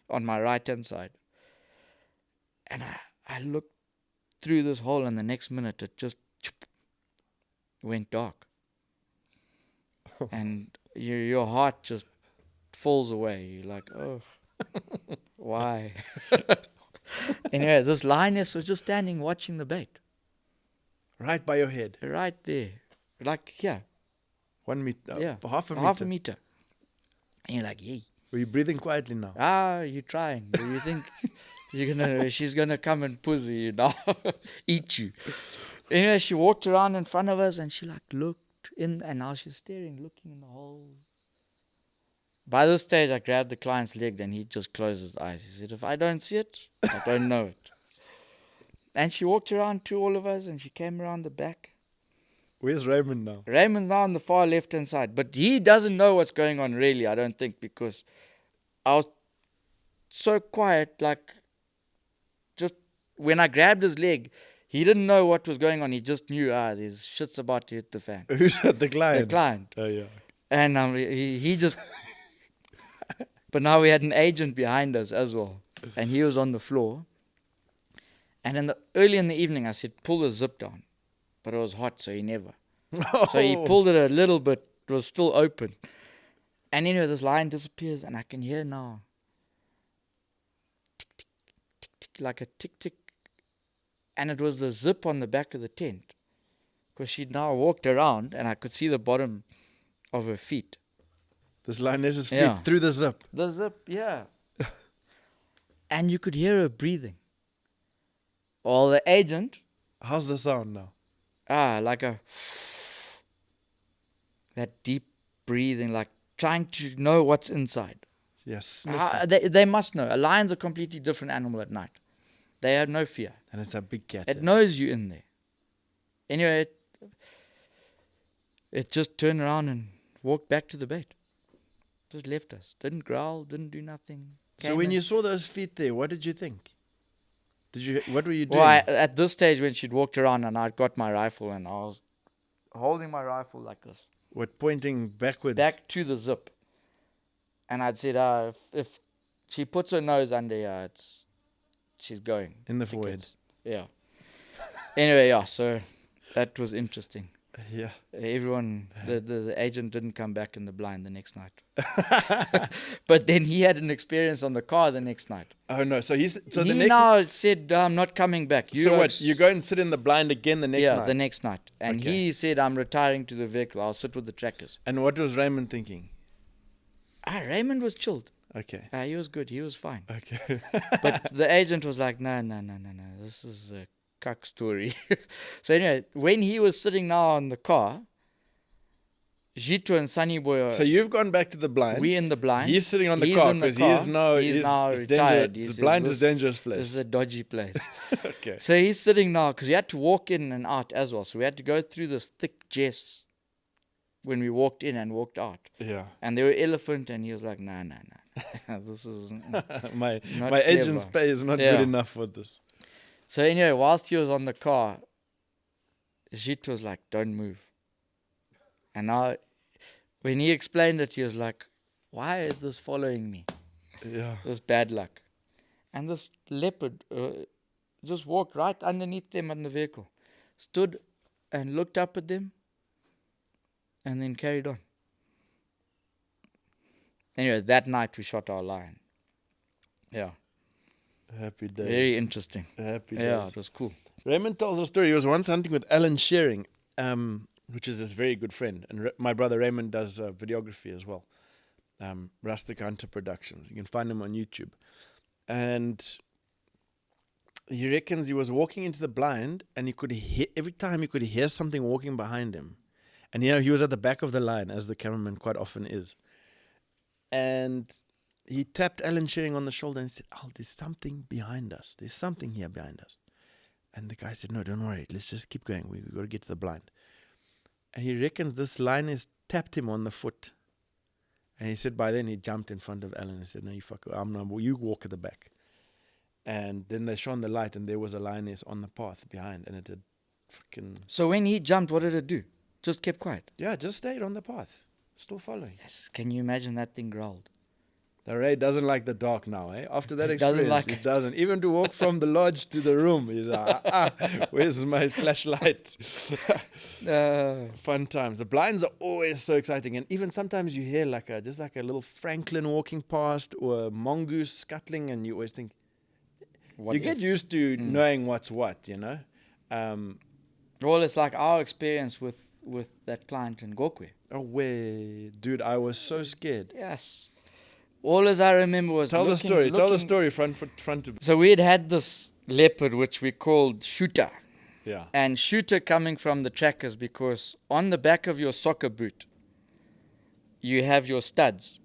on my right-hand side. And I looked through this hole, and the next minute it just went dark. And your heart just falls away. You're like, oh, why? Anyway, this lioness was just standing watching the bait. Right by your head. Right there. Like here. 1 meter. Yeah. Half a meter. Half a meter. And you're like, yay. Were you breathing quietly now? You're trying. Do you think she's gonna come and pussy you now? Eat you. Anyway, she walked around in front of us and she looked in, and now she's looking in the hole. By this stage, I grabbed the client's leg and he just closed his eyes. He said, if I don't see it, I don't know it. And she walked around to all of us and she came around the back. Where's Raymond now? Raymond's now on the far left-hand side. But he doesn't know what's going on really, I don't think, because I was so quiet, just when I grabbed his leg, he didn't know what was going on. He just knew, there's shit's about to hit the fan. Who's that? The client? The client. Oh, yeah. And he just... But now we had an agent behind us as well. And he was on the floor. And early in the evening, I said, pull the zip down. But it was hot, so he never. Oh. So he pulled it a little bit. It was still open. And anyway, this lion disappears, and I can hear now. Tick, tick, tick, tick, like a tick, tick. And it was the zip on the back of the tent. Because she'd now walked around, and I could see the bottom of her feet. This lioness's feet through the zip. The zip, yeah. And you could hear her breathing. Well, the agent... How's the sound now? Like that deep breathing, like trying to know what's inside. Yes. They must know. A lion's a completely different animal at night. They have no fear. And it's a big cat. It knows you in there. Anyway, it just turned around and walked back to the bait. Just left us. Didn't growl, didn't do nothing. So Came when in. you saw those feet there, what did you think? What were you doing? Well, at this stage when she'd walked around and I'd got my rifle and I was holding my rifle like this. What, pointing backwards? Back to the zip. And I'd said, if she puts her nose under here, she's going. In the forehead. Tickets. Yeah. Anyway, yeah, so that was interesting. Yeah. Everyone, the agent didn't come back in the blind the next night. But then he had an experience on the car the next night. Oh no! So he He now said, I'm not coming back. So what? You go and sit in the blind again the next night? Yeah, the next night. And Okay. he said, I'm retiring to the vehicle. I'll sit with the trackers. And what was Raymond thinking? Raymond was chilled. Okay. He was good. He was fine. Okay. But the agent was like, no. This is a cuck story. So anyway, when he was sitting now on the car, Jito and Sunny Boy So you've gone back to the blind. we in the blind. He's sitting on the He's car in the because car. he's now it's retired. dangerous. He The says, blind is a dangerous This place. is a dodgy place. Okay. So he's sitting now because we had to walk in and out as well. So we had to go through this thick jess when we walked in and walked out. Yeah. And there were elephant, and he was like, no. This is my not agent's clever. pay is not Yeah. good enough for this. So anyway, whilst he was on the car, Jit was like, don't move. And now, when he explained it, he was like, why is this following me? Yeah. This bad luck. And this leopard just walked right underneath them in the vehicle, stood and looked up at them, and then carried on. Anyway, that night we shot our lion. Yeah. Happy day. Very interesting. Happy Yeah, days. it was cool. Raymond tells a story. He was once hunting with Alan Shearing, which is his very good friend. And my brother Raymond does videography as well. Rustic Hunter Productions. You can find him on YouTube. And he reckons he was walking into the blind and he could hear, every time he could hear something walking behind him. And he was at the back of the line, as the cameraman quite often is. And he tapped Alan Shearing on the shoulder and said, oh, there's something behind us. There's something here behind us. And the guy said, no, don't worry. Let's just keep going. We've got to get to the blind. And he reckons this lioness tapped him on the foot. And he said by then he jumped in front of Alan and said, no, you fucker, I'm not, you walk at the back. And then they shone the light and there was a lioness on the path behind. And it had freaking... So when he jumped, what did it do? Just kept quiet. Yeah, just stayed on the path. Still following. Yes. Can you imagine that thing growled? The Ray doesn't like the dark now, eh? After that He doesn't experience, like he it. doesn't. Even to walk from the lodge to the room, he's like, where's my flashlight? Fun times. The blinds are always so exciting. And even sometimes you hear just like a little Franklin walking past or a mongoose scuttling and you always think, you get used to knowing what's what, you know? Well, it's like our experience with that client in Gokwe. Oh, way. Dude, I was so scared. Yes. All as I remember was Tell the story. Tell the story front to... So we had this leopard which we called Shooter. Yeah. And Shooter coming from the trackers because on the back of your soccer boot, you have your studs.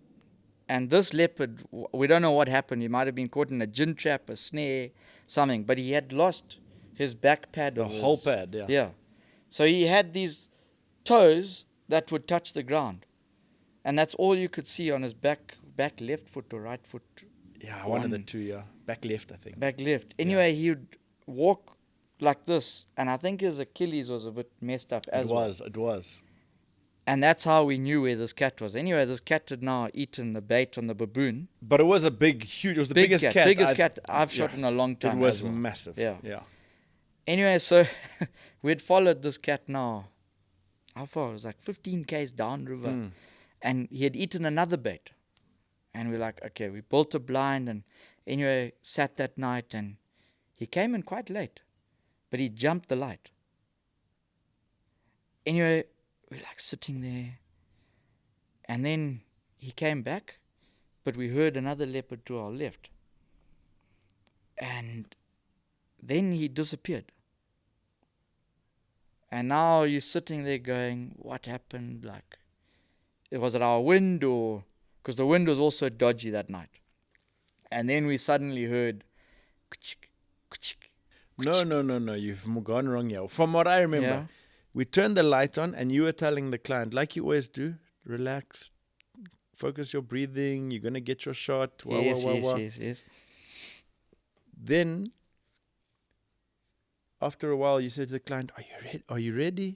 And this leopard, we don't know what happened. He might have been caught in a gin trap, a snare, something. But he had lost his back pad. The whole pad, yeah. Yeah. So he had these toes that would touch the ground. And that's all you could see on his back left foot or right foot. Yeah, one of the two, yeah. Back left, I think. Back left. Anyway, he would walk like this. And I think his Achilles was a bit messed up as well. It was. And that's how we knew where this cat was. Anyway, this cat had now eaten the bait on the baboon. But it was a huge, it was the biggest cat. Biggest cat I've shot in a long time. It was as well. massive. Yeah. Anyway, so we'd followed this cat now. How far? It was like 15 k's down river. And he had eaten another bait. And we're like, okay, we built a blind and anyway, sat that night and he came in quite late. But he jumped the light. Anyway, we're like sitting there. And then he came back, but we heard another leopard to our left. And then he disappeared. And now you're sitting there going, what happened? Like, was it our wind or... Because the wind was also dodgy that night. And then we suddenly heard... No. You've gone wrong here. From what I remember, we turned the light on and you were telling the client, like you always do, relax, focus your breathing. You're gonna get your shot. Wah, yes, wah, wah, yes, wah. yes. Then, after a while, you say to the client, "Are you ready? Are you ready?"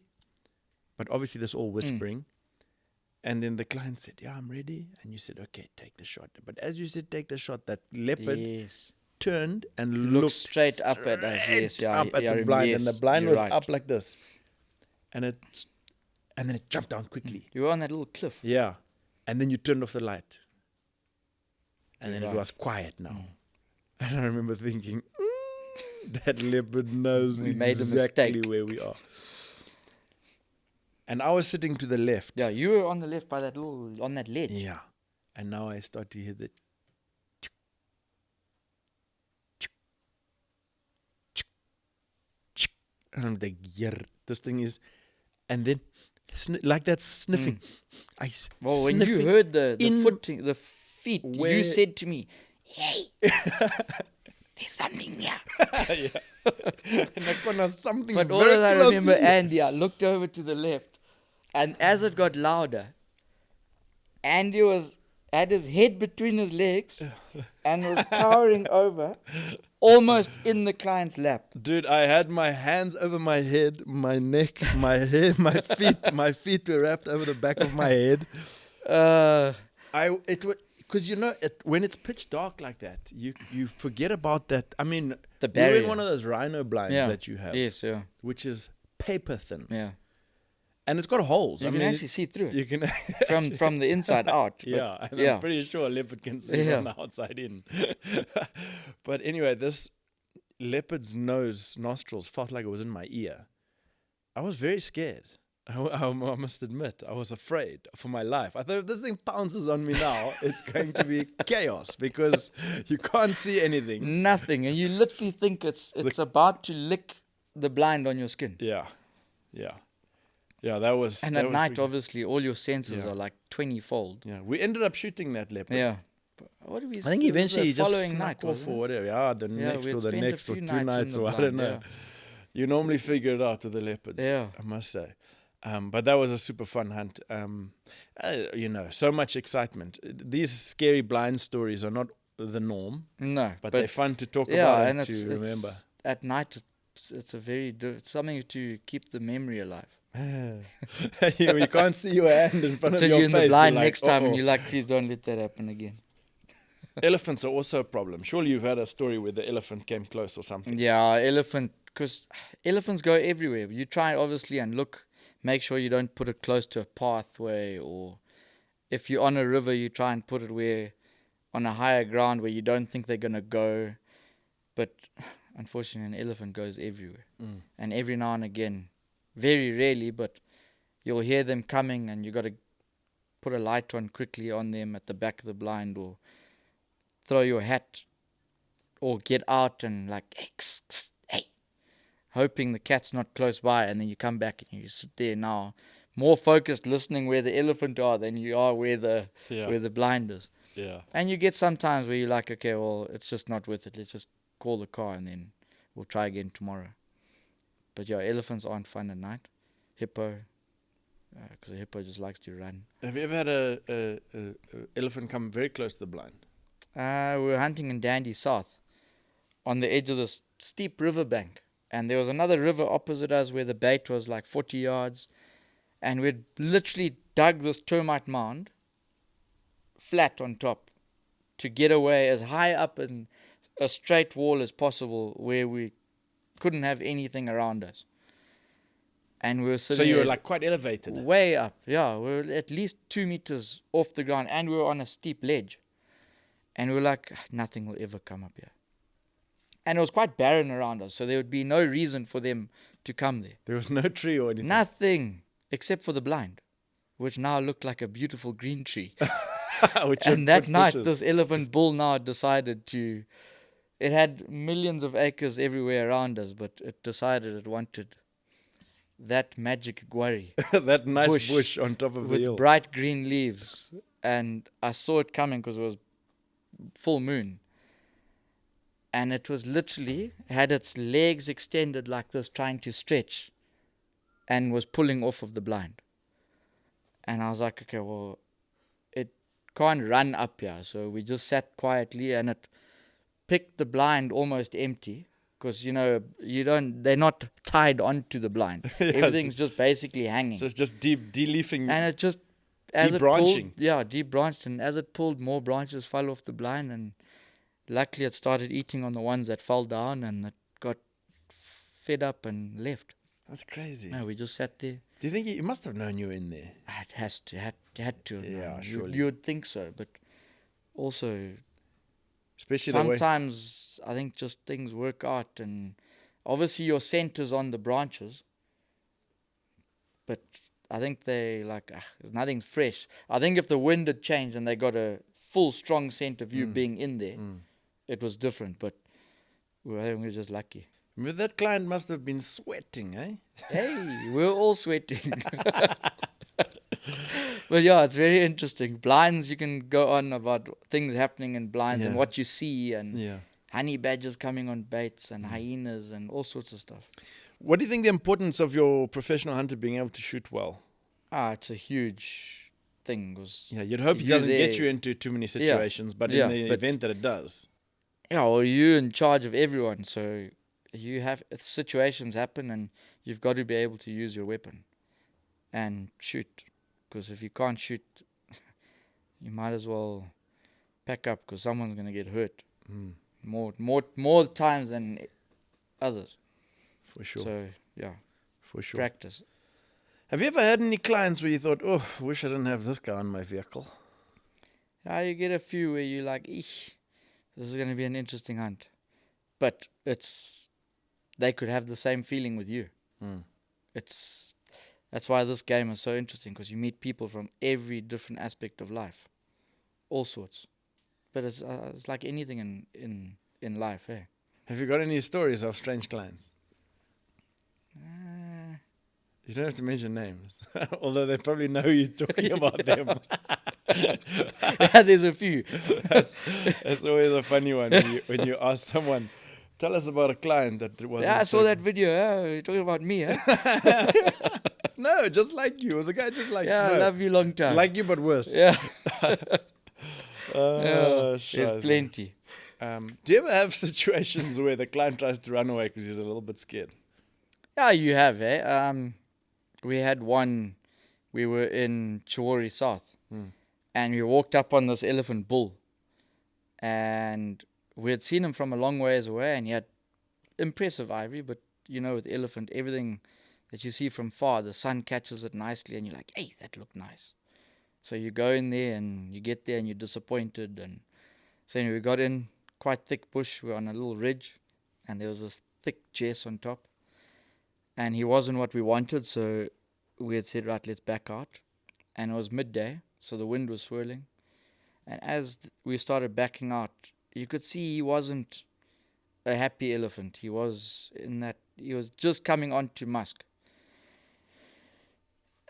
But obviously, that's all whispering. And then the client said, "Yeah, I'm ready." And you said, "Okay, take the shot." But as you said, take the shot, that leopard turned and Look looked straight up at us. Yes, yeah, up at yeah, the blind, yes, and the blind you're was right. up like this, and then it jumped down quickly. You were on that little cliff. Yeah, and then you turned off the light, and then Right. it was quiet now. And I remember thinking, that leopard knows We made a exactly mistake. where we are. And I was sitting to the left. Yeah, you were on the left by that on that ledge. Yeah. And now I start to hear the and I'm like, yeah, this thing is, and then like that sniffing. Well, when you heard the feet, where- you said to me, "Hey, there's something here." And I got something. But all very that I close remember, to you. Andy, I looked over to the left, and as it got louder, Andy had his head between his legs and was cowering over, almost in the client's lap. Dude, I had my hands over my head, my neck, my head, my feet. My feet were wrapped over the back of my head. Because when it's pitch dark like that, you forget about that. I mean, The we're in barrier. one of those rhino blinds that you have, Yes, yeah, which is paper thin, yeah. and it's got holes. You I can mean, actually see through it you can. from the inside out. But Yeah, and yeah. I'm pretty sure a leopard can see Yeah. from the outside in. But anyway, this leopard's nostrils felt like it was in my ear. I was very scared. I must admit, I was afraid for my life. I thought if this thing pounces on me now, it's going to be chaos because you can't see anything. Nothing, and you literally think it's about to lick the blind on your skin. Yeah. That was. And that at was night, freaky. obviously, all your senses Yeah. are like 20-fold. Yeah, we ended up shooting that leopard. Yeah. What do we? I think it was eventually the you just following snuck night, off wasn't or it? whatever. Yeah, the Yeah, next we or had the spent a next or few 2 nights in nights the or I don't blind, know. yeah. You normally figure it out with the leopards. Yeah. I must say. But that was a super fun hunt. So much excitement. These scary blind stories are not the norm, No, but they're fun to talk yeah, about and and it's to remember. at night. It's it's something to keep the memory alive. You can't see your hand in front of Until your you're in face. the blind You're like, next time, and "Uh-oh." you're like, "Please don't let that happen again." Elephants are also a problem. Surely you've had a story where the elephant came close or something. Yeah, because elephants go everywhere. You try obviously and look, make sure you don't put it close to a pathway, or if you're on a river, you try and put it on a higher ground where you don't think they're gonna go. But unfortunately, an elephant goes everywhere, and every now and again, very rarely, but you'll hear them coming, and you got to put a light on quickly on them at the back of the blind, or throw your hat, or get out and like, "Hey, hey," hoping the cat's not close by, and then you come back and you sit there now, more focused listening where the elephant are than you are where the blind is. Yeah. And you get sometimes where you're like, okay, well, it's just not worth it. Let's just call the car and then we'll try again tomorrow. But yeah, elephants aren't fun at night. Hippo, because a hippo just likes to run. Have you ever had a elephant come very close to the blind? We were hunting in Dandy South on the edge of this steep riverbank. And there was another river opposite us where the bait was like 40 yards. And we'd literally dug this termite mound flat on top to get away as high up in a straight wall as possible where we couldn't have anything around us. And we were sitting So you were there like quite elevated. way up. Yeah, we were at least 2 meters off the ground, and we were on a steep ledge. And we were like, nothing will ever come up here. And it was quite barren around us, so there would be no reason for them to come there. There was no tree or anything. Nothing, except for the blind, which now looked like a beautiful green tree. Which And had that good night, bushes. this elephant bull now decided to... It had millions of acres everywhere around us, but it decided it wanted that magic guari that nice bush on top of the with hill. bright green leaves. And I saw it coming because it was full moon. And it was literally, had its legs extended like this, trying to stretch, and was pulling off of the blind. And I was like, okay, well, it can't run up here. So we just sat quietly, and it picked the blind almost empty. Because, they're not tied onto the blind. Everything's just basically hanging. So it's just de-leafing. And it just, as it de-branching. pulled, de-branched. And as it pulled, more branches fell off the blind. And luckily it started eating on the ones that fell down, and it got fed up and left. That's crazy. No, we just sat there. Do you think he must have known you were in there? It has to, had to. Yeah, surely. You would think so, but also Especially sometimes I think just things work out, and obviously your scent is on the branches, but I think nothing's fresh. I think if the wind had changed and they got a full strong scent of you being in there, it was different, but we were just lucky. But that client must have been sweating, eh? Hey, we're all sweating. But yeah, it's very interesting. Blinds, you can go on about things happening in blinds and what you see, and honey badgers coming on baits and hyenas and all sorts of stuff. What do you think the importance of your professional hunter being able to shoot well? It's a huge thing. You'd hope it doesn't get you into too many situations, but in the event that it does. Yeah, well, you're in charge of everyone, so you have situations happen, and you've got to be able to use your weapon and shoot. Because if you can't shoot, you might as well pack up, because someone's going to get hurt more times than others. For sure. So, yeah. For sure. Practice. Have you ever had any clients where you thought, oh, I wish I didn't have this guy on my vehicle? Yeah, you get a few where you're like, eesh, this is going to be an interesting hunt. But they could have the same feeling with you. That's why this game is so interesting, because you meet people from every different aspect of life, all sorts. But it's like anything in life, eh? Have you got any stories of strange clients? You don't have to mention names, although they probably know you're talking about them. Yeah, there's a few. That's always a funny one when you ask someone, tell us about a client that was. Yeah, I saw that video. You're talking about me, eh? No, just like you. It was a guy just like you. Yeah, I love you long time. Like you, but worse. Yeah. There's plenty. Do you ever have situations where the client tries to run away because he's a little bit scared? Yeah, you have, eh? We had one, we were in Cheredzi South, and we walked up on this elephant bull, and we had seen him from a long ways away, and he had impressive ivory, but with elephant, everything that you see from far, the sun catches it nicely, and you're like, hey, that looked nice. So you go in there, and you get there, and you're disappointed, and so anyway, we got in, quite thick bush, we were on a little ridge, and there was this thick jess on top. And he wasn't what we wanted, so we had said, right, let's back out. And it was midday, so the wind was swirling. And as we started backing out, you could see he wasn't a happy elephant. He was just coming onto musk.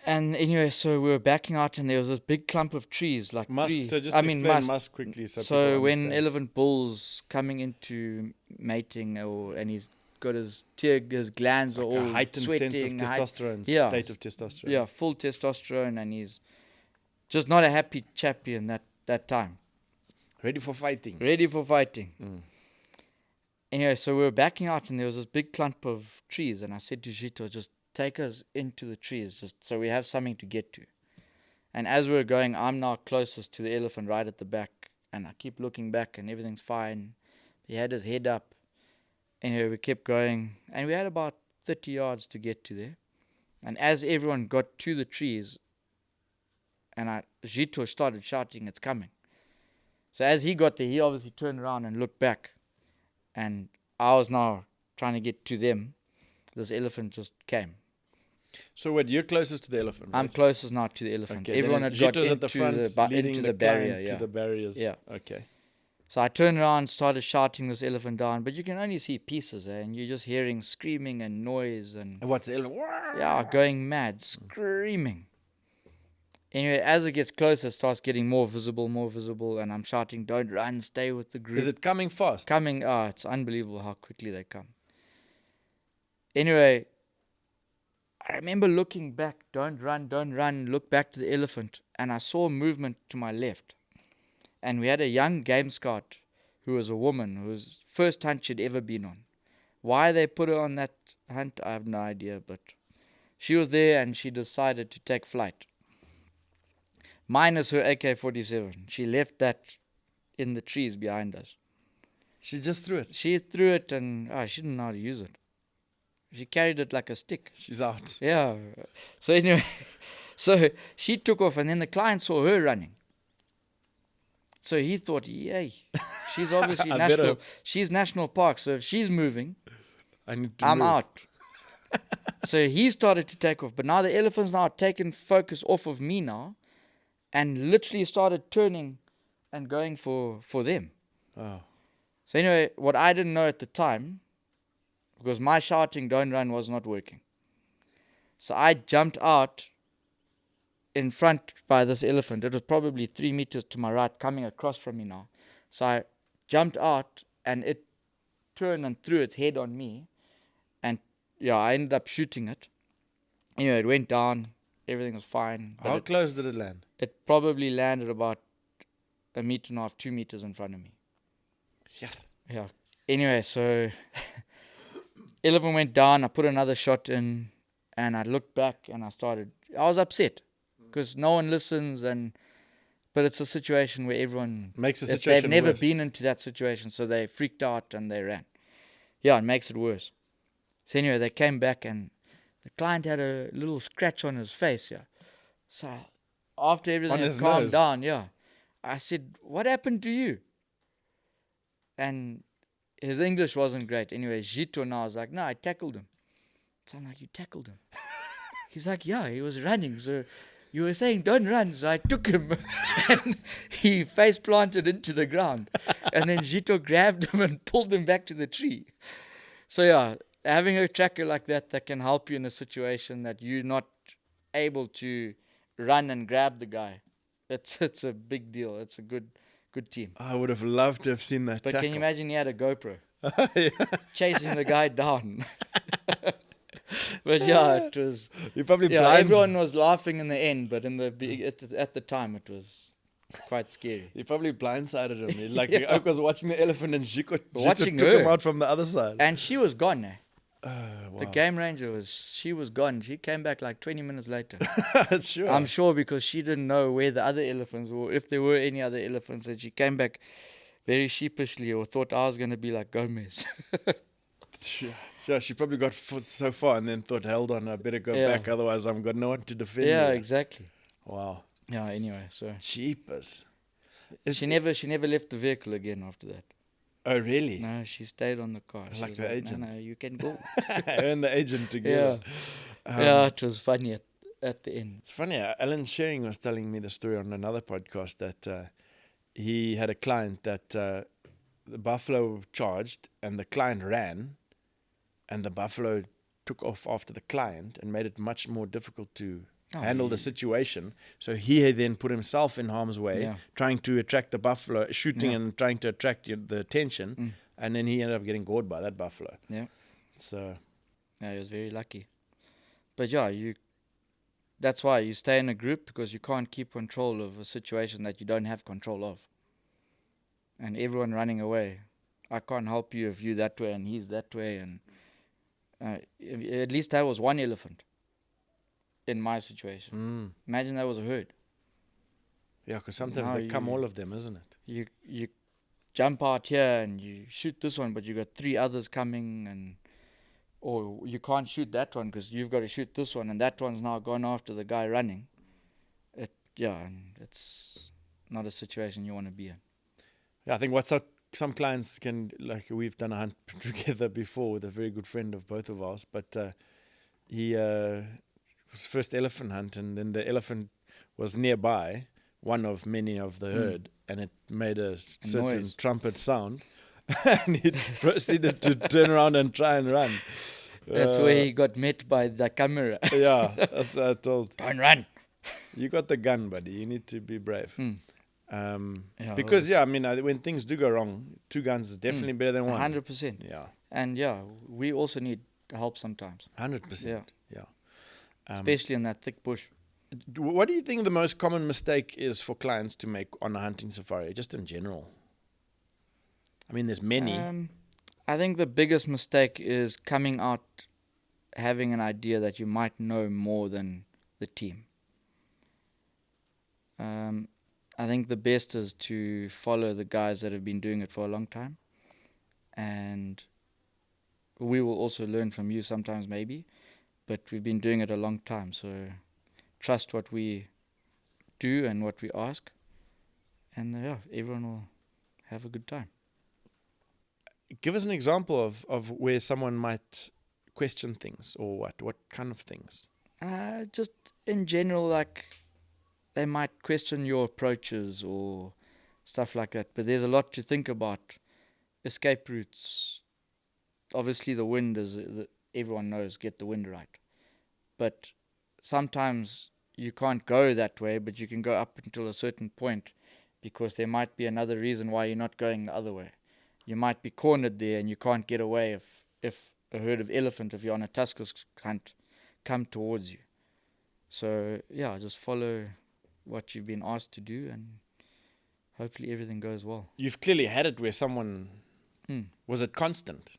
And anyway, so we were backing out, and there was this big clump of trees, like musk. three. So just explain musk quickly. So when elephant bull's coming into mating, and he's got his glands like are all a heightened sweating, sense of testosterone, state of testosterone. Yeah, full testosterone, and he's just not a happy chappy in that time. Ready for fighting. Anyway, so we were backing out, and there was this big clump of trees, and I said to Jito, just take us into the trees, just so we have something to get to. And as we were going, I'm now closest to the elephant right at the back, and I keep looking back, and everything's fine. He had his head up. Anyway, we kept going, and we had about 30 yards to get to there. And as everyone got to the trees, and Jito started shouting, it's coming. So as he got there, he obviously turned around and looked back. And I was now trying to get to them. This elephant just came. So what, you're closest to the elephant, right? I'm closest now to the elephant. Okay, everyone had got into the barrier. Yeah. To the barriers. Yeah. Okay. So I turned around, started shouting this elephant down, but you can only see pieces, and you're just hearing screaming and noise and what's the elephant? Yeah, going mad, screaming. Anyway, as it gets closer, it starts getting more visible, and I'm shouting, don't run, stay with the group. Is it coming fast? It's unbelievable how quickly they come. Anyway, I remember looking back, don't run, look back to the elephant, and I saw movement to my left. And we had a young game scout who was a woman, whose first hunt she'd ever been on. Why they put her on that hunt, I have no idea, but she was there and she decided to take flight. Minus her AK-47. She left that in the trees behind us. She just threw it. She threw it and she didn't know how to use it. She carried it like a stick. She's out. Yeah. So anyway, so she took off and then the client saw her running. So he thought, yay, she's obviously national. She's national park, so if she's moving, I'm out. So he started to take off. But now the elephant's now taken focus off of me now and literally started turning and going for them. Oh. So anyway, what I didn't know at the time, because my shouting, don't run, was not working. So I jumped out in front by this elephant. It was probably 3 meters to my right, coming across from me now. So I jumped out and it turned and threw its head on me. And I ended up shooting it. Anyway, it went down. Everything was fine. How close did it land? It probably landed about 1.5 meters, 2 meters in front of me. Yeah. Anyway, so elephant went down. I put another shot in and I looked back and I was upset because no one listens, but it's a situation where everyone makes the situation they've never worse. been into that situation, so they freaked out and they ran. Yeah, it makes it worse. So anyway, they came back and the client had a little scratch on his face. Yeah. So after everything had calmed down, I said, "What happened to you?" And his English wasn't great. Anyway, Zito now was like, "No, I tackled him." So I'm like, "You tackled him?" He's like, "Yeah, he was running. So you were saying don't run." So I took him and he face planted into the ground. And then Zito grabbed him and pulled him back to the tree. So having a tracker like that can help you in a situation that you're not able to run and grab the guy. It's a big deal. It's a good team. I would have loved to have seen that. But tackle. Can you imagine he had a GoPro chasing the guy down? But it was. You probably everyone was laughing in the end, but at the time it was quite scary. You probably blindsided him. Like Oak was watching the elephant and Zito Watching took her. him out from the other side. And she was gone. Wow. The game ranger was gone. She came back like 20 minutes later. Sure. I'm sure because she didn't know where the other elephants were, if there were any other elephants, and she came back very sheepishly or thought I was going to be like Gomez. Sure, she probably got so far and then thought, hold on, I better go back, otherwise I've got no one to defend. Yeah, me. exactly. Wow. Yeah, anyway, so. Cheapers. She never left the vehicle again after that. Oh, really? No, she stayed on the car. Like the agent. No, you can go. Her and the agent together. It was funny at the end. It's funny, Alan Shearing was telling me the story on another podcast that he had a client that the buffalo charged and the client ran and the buffalo took off after the client and made it much more difficult to handle the situation. So he then put himself in harm's way, trying to attract the buffalo, shooting and trying to attract the attention. And then he ended up getting gored by that buffalo. Yeah. So. Yeah, he was very lucky. But that's why you stay in a group, because you can't keep control of a situation that you don't have control of. And everyone running away. I can't help you if you're that way and he's that way. And at least that was one elephant. In my situation. Imagine that was a herd. Yeah, because sometimes they come all of them, isn't it? You jump out here and you shoot this one, but you got 3 others coming, or you can't shoot that one because you've got to shoot this one, and that one's now gone after the guy running. And it's not a situation you want to be in. Yeah, I think some clients can, like we've done a hunt together before with a very good friend of both of ours, but he... was first elephant hunt, and then the elephant was nearby, one of many of the herd, and it made a certain noise. Trumpet sound, and he proceeded to turn around and try and run. That's where he got met by the camera. Yeah, that's what I told. Don't run. You got the gun, buddy. You need to be brave. Because when things do go wrong, 2 guns is definitely better than 1. 100%. Yeah. And we also need help sometimes. 100%. Yeah. Especially in that thick bush. What do you think the most common mistake is for clients to make on a hunting safari, just in general? I mean, there's many. I think the biggest mistake is coming out having an idea that you might know more than the team. I think the best is to follow the guys that have been doing it for a long time, and we will also learn from you sometimes maybe, but we've been doing it a long time, so trust what we do and what we ask, and everyone will have a good time. Give us an example of where someone might question things, or what kind of things? Just in general, like they might question your approaches or stuff like that. But there's a lot to think about. Escape routes. Obviously, the wind is everyone knows, get the wind right. But sometimes you can't go that way, but you can go up until a certain point, because there might be another reason why you're not going the other way. You might be cornered there and you can't get away if a herd of elephant, if you're on a tusker hunt, come towards you. So just follow what you've been asked to do, and hopefully everything goes well. You've clearly had it where someone... Was it constant?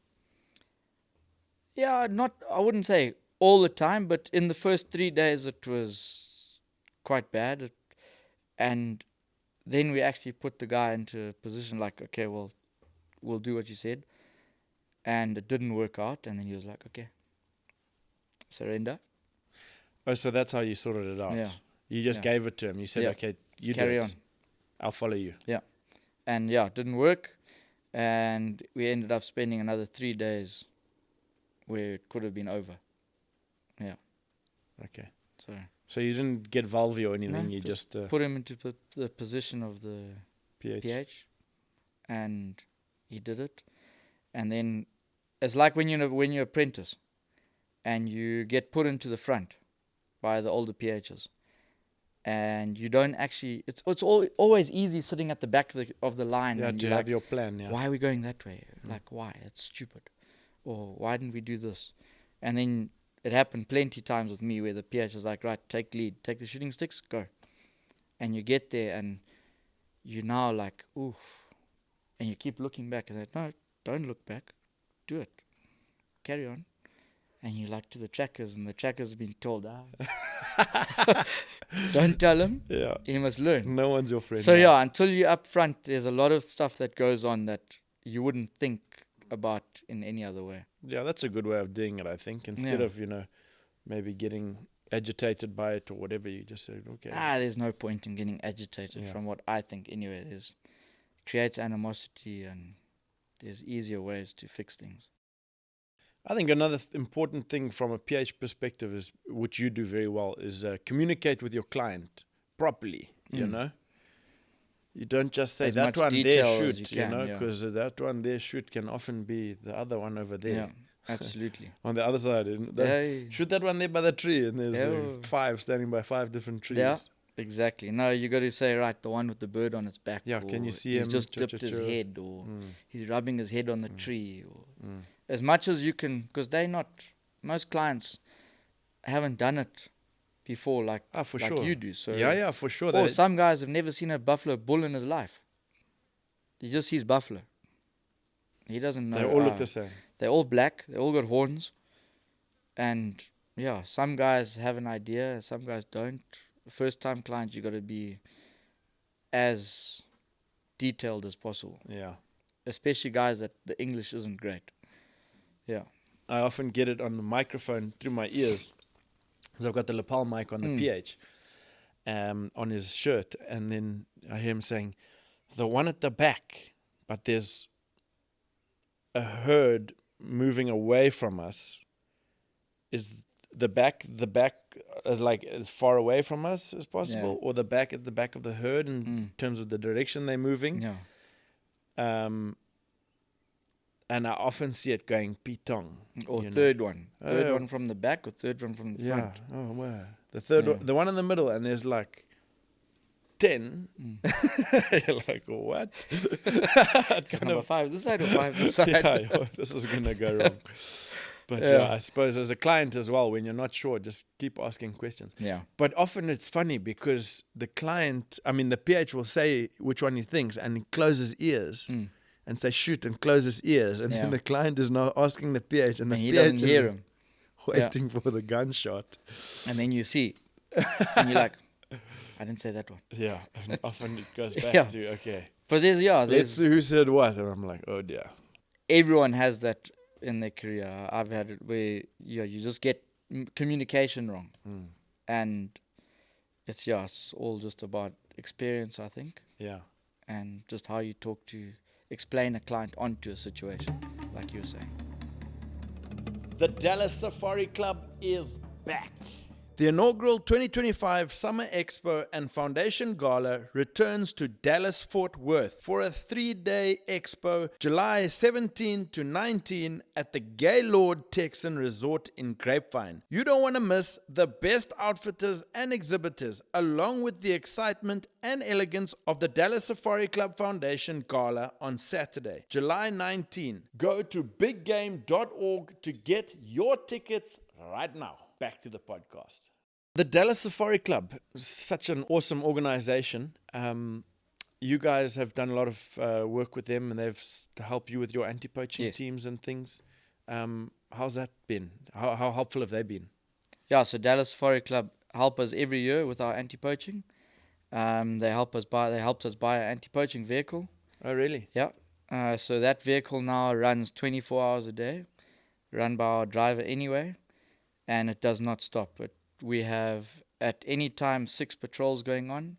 Yeah, I wouldn't say all the time, but in the first 3 days it was quite bad. And then we actually put the guy into a position like, okay, well, we'll do what you said. And it didn't work out, and then he was like, okay, surrender. Oh, so that's how you sorted it out? Yeah. You just gave it to him. You said, okay, you carry do it. on. I'll follow you. Yeah. And it didn't work. And we ended up spending another 3 days where it could have been over. Yeah. Okay. So you didn't get Valvy or anything? No, you just put him into the position of the pH, and he did it. And then it's like when you're apprentice, and you get put into the front by the older PHs, and you don't actually. It's always easy sitting at the back of the line. Yeah, and to have your plan. Yeah. Why are we going that way? Like, why? It's stupid. Or why didn't we do this? And then it happened plenty times with me where the PH is like, right, take lead, take the shooting sticks, go. And you get there and you're now like, oof. And you keep looking back and no, don't look back. Do it. Carry on. And you're like to the trackers, and the trackers have been told, don't tell him. Yeah. He must learn. No one's your friend. So until you're up front, there's a lot of stuff that goes on that you wouldn't think about in any other way. Yeah, that's a good way of doing it, I think. Instead of, maybe getting agitated by it or whatever, you just say, okay. There's no point in getting agitated from what I think anyway. It creates animosity, and there's easier ways to fix things. I think another important thing from a PH perspective is, which you do very well, is communicate with your client properly, you know. You don't just say, that one there shoot, because that one there shoot can often be the other one over there. Yeah, absolutely. On the other side. Shoot that one there by the tree, and there's 5 standing by 5 different trees. Yeah, exactly. No, you got to say, right, the one with the bird on its back. Yeah, can you see he's him? He's just dipped his head, or he's rubbing his head on the tree. Or as much as you can, because most clients haven't done it before like you do. So yeah, for sure. Or some guys have never seen a buffalo bull in his life. He just sees buffalo. He doesn't know. They all look the same. They're all black. They all got horns. And some guys have an idea, some guys don't. First time clients, you got to be as detailed as possible. Yeah. Especially guys that the English isn't great. Yeah. I often get it on the microphone through my ears. So I've got the lapel mic on the PH on his shirt, and then I hear him saying, the one at the back, but there's a herd moving away from us. Is the back is like as far away from us as possible, or the back at the back of the herd in terms of the direction they're moving? Yeah. And I often see it going pitong. Or third one. Third one from the back, or third one from the front. Oh, wow. The third one, the one in the middle, and there's like 10. You're like, what? Number 5 this side or 5 this side? Yeah, this is going to go wrong. But Yeah. I suppose as a client as well, when you're not sure, just keep asking questions. Yeah. But often it's funny because the client, I mean, the PH will say which one he thinks and he closes ears and say shoot and close his ears. And Yeah. then the client is now asking the PH and the And he PH doesn't is hear him. waiting for the gunshot. And then you see. And you're like, I didn't say that one. Yeah. And often it goes back Yeah. to, okay, But let's see who said what. And I'm like, oh dear. everyone has that in their career. I've had it where you just get communication wrong. And it's all just about experience, I think. Yeah. And just how you talk to explain a client onto a situation, like you were saying. The Dallas Safari Club is back. The inaugural 2025 Summer Expo and Foundation Gala returns to Dallas Fort Worth for a 3-day expo, July 17 to 19 at the Gaylord Texan Resort in Grapevine. You don't want to miss the best outfitters and exhibitors, along with the excitement and elegance of the Dallas Safari Club Foundation Gala on Saturday, July 19. Go to biggame.org to get your tickets right now. Back to the podcast. The Dallas Safari Club, such an awesome organization. You guys have done a lot of work with them and they've helped you with your anti-poaching teams and things. How's that been? How helpful have they been? Yeah, so Dallas Safari Club help us every year with our anti-poaching. They helped us buy an anti-poaching vehicle. Oh, really? Yeah. So that vehicle now runs 24 hours a day, run by our driver anyway. And it does not stop. We have at any time 6 patrols going on,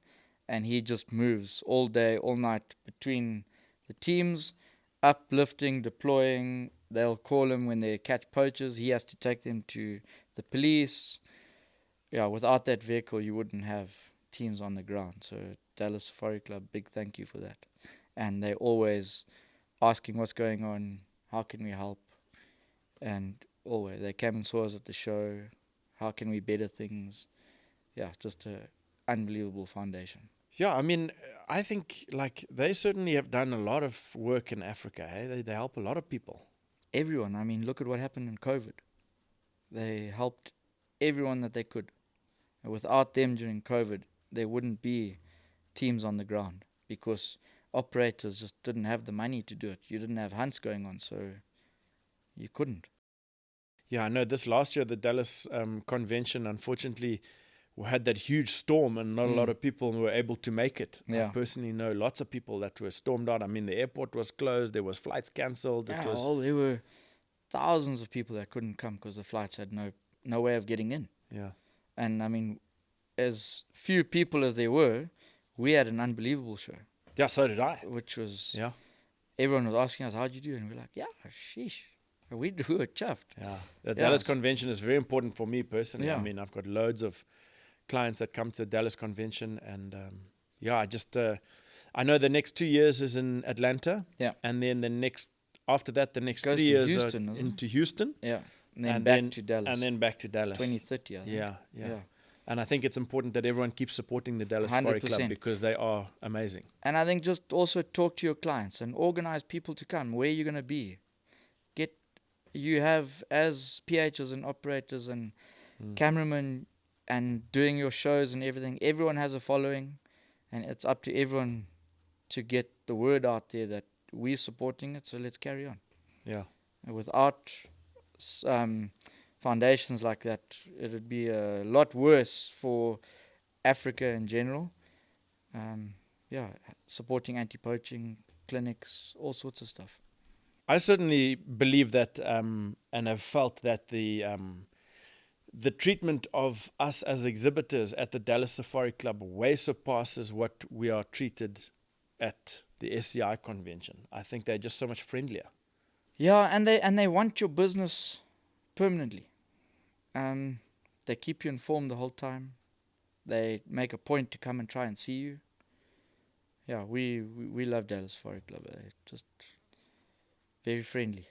and he just moves all day, all night between the teams, uplifting, deploying. They'll call him when they catch poachers. He has to take them to the police. Yeah, without that vehicle, you wouldn't have teams on the ground. So Dallas Safari Club, big thank you for that. And they're always asking what's going on, how can we help, and always. They came and saw us at the show. How can we better things? Yeah, just an unbelievable foundation. Yeah, I mean, I think like they certainly have done a lot of work in Africa. Hey? They help a lot of people. Everyone. I mean, look at what happened in COVID. They helped everyone that they could. And without them during COVID, there wouldn't be teams on the ground because operators just didn't have the money to do it. You didn't have hunts going on, so you couldn't. Yeah, I know this last year, the Dallas convention, unfortunately, had that huge storm and not a lot of people were able to make it. Yeah. I personally know lots of people that were stormed out. I mean, the airport was closed. There was flights cancelled. Yeah, there were thousands of people that couldn't come because the flights had no way of getting in. Yeah. And, I mean, as few people as there were, we had an unbelievable show. Yeah, so did I. Which was... Yeah. Everyone was asking us, how'd you do? And we're like, yeah, sheesh. We were chuffed. Yeah, the Dallas convention is very important for me personally. Yeah. I mean, I've got loads of clients that come to the Dallas convention, and I know the next 2 years is in Atlanta. Yeah. And then the next 3 Goes to years Houston, are into Houston. Yeah. And then back to Dallas. And then back to Dallas. 2030, I think. Yeah. And I think it's important that everyone keeps supporting the Dallas Safari Club 100%. because they are amazing. And I think just also talk to your clients and organize people to come. Where you're going to be. You have, as PHs and operators and cameramen and doing your shows and everything, everyone has a following, and it's up to everyone to get the word out there that we're supporting it, so let's carry on. Yeah. And without foundations like that, it would be a lot worse for Africa in general. Supporting anti-poaching clinics, all sorts of stuff. I certainly believe that and have felt that the treatment of us as exhibitors at the Dallas Safari Club way surpasses what we are treated at the SCI convention. I think they're just so much friendlier. Yeah, and they want your business permanently. They keep you informed the whole time. They make a point to come and try and see you. Yeah, we love Dallas Safari Club. They're just very friendly.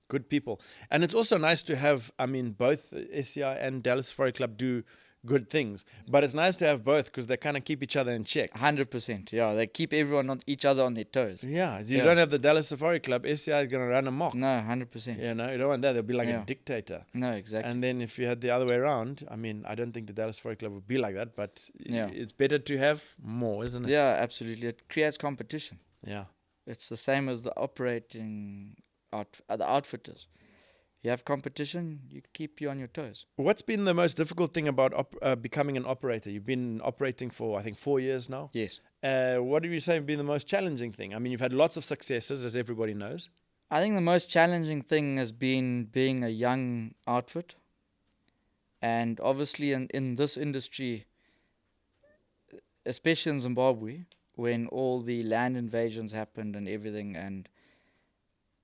Good people. And it's also nice to have, I mean, both SCI and Dallas Safari Club do good things. But it's nice to have both because they kind of keep each other in check. 100%. Yeah, they keep everyone on each other on their toes. Yeah, you Yeah. don't have the Dallas Safari Club. SCI is going to run amok. No, 100%. You know, you don't want that. They'll be like a Yeah. dictator. No, exactly. And then if you had the other way around, I mean, I don't think the Dallas Safari Club would be like that, but Yeah. it's better to have more, isn't it? Yeah, absolutely. It creates competition. Yeah. It's the same as the the outfitters. You have competition, you keep you on your toes. What's been the most difficult thing about becoming an operator? You've been operating for, I think, 4 years now. Yes. What do you say has been the most challenging thing? I mean, you've had lots of successes, as everybody knows. I think the most challenging thing has been being a young outfit. And obviously in this industry, especially in Zimbabwe, when all the land invasions happened and everything, and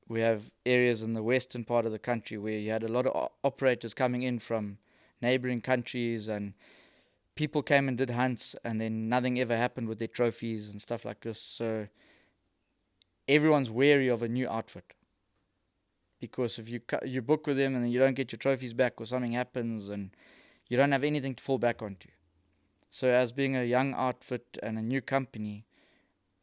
we have areas in the western part of the country where you had a lot of operators coming in from neighboring countries, and people came and did hunts, and then nothing ever happened with their trophies and stuff like this. So everyone's wary of a new outfit, because if you book with them and then you don't get your trophies back, or something happens, and you don't have anything to fall back onto. So as being a young outfit and a new company,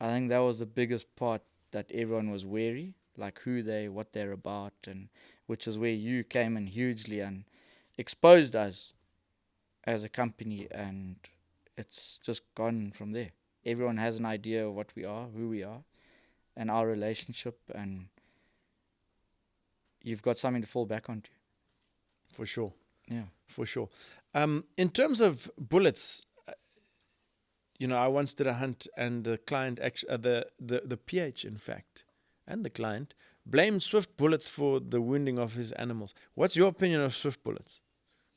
I think that was the biggest part, that everyone was wary, like what they're about, and which is where you came in hugely and exposed us as a company, and it's just gone from there. Everyone has an idea of what we are, who we are, and our relationship, and you've got something to fall back onto. For sure. Yeah. For sure. In terms of bullets, you know, I once did a hunt, and the client, the PH, in fact, and the client blamed Swift bullets for the wounding of his animals. What's your opinion of Swift bullets?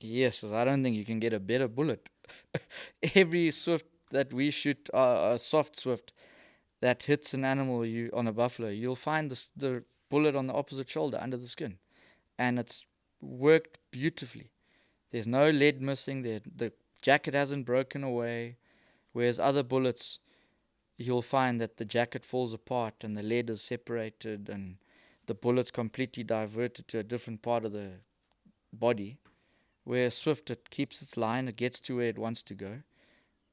Yes, I don't think you can get a better bullet. Every Swift that we shoot, a soft Swift, that hits an animal on a buffalo, you'll find the bullet on the opposite shoulder under the skin, and it's worked beautifully. There's no lead missing. The jacket hasn't broken away, whereas other bullets, you'll find that the jacket falls apart and the lead is separated and the bullet's completely diverted to a different part of the body. Where Swift, it keeps its line, it gets to where it wants to go,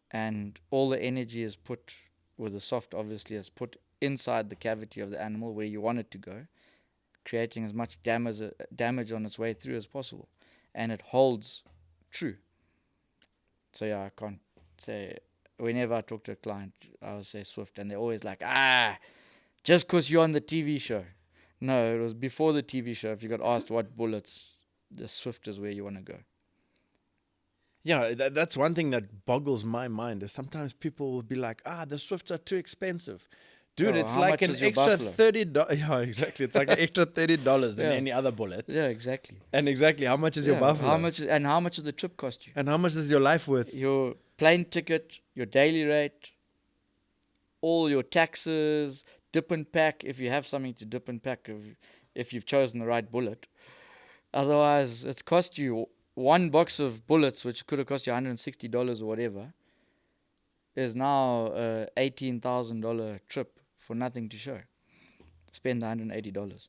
and all the energy is put, with the soft obviously, is put inside the cavity of the animal where you want it to go, creating as much damage on its way through as possible, and it holds true. So yeah, I can't say. Whenever I talk to a client, I will say Swift, and they're always like, just because you're on the TV show. No, it was before the TV show. If you got asked what bullets, the Swift is where you want to go. Yeah, that's one thing that boggles my mind, is sometimes people will be like, the Swifts are too expensive. Dude, it's like an extra $30. Yeah, exactly. It's like an extra $30 than any other bullet. Yeah, exactly. And exactly, how much is your buffalo? How much does the trip cost you? And how much is your life worth? Your plane ticket, your daily rate, all your taxes, dip and pack, if you have something to dip and pack, if you've chosen the right bullet. Otherwise, it's cost you one box of bullets, which could have cost you $160 or whatever, is now a $18,000 trip for nothing to show. Spend $180.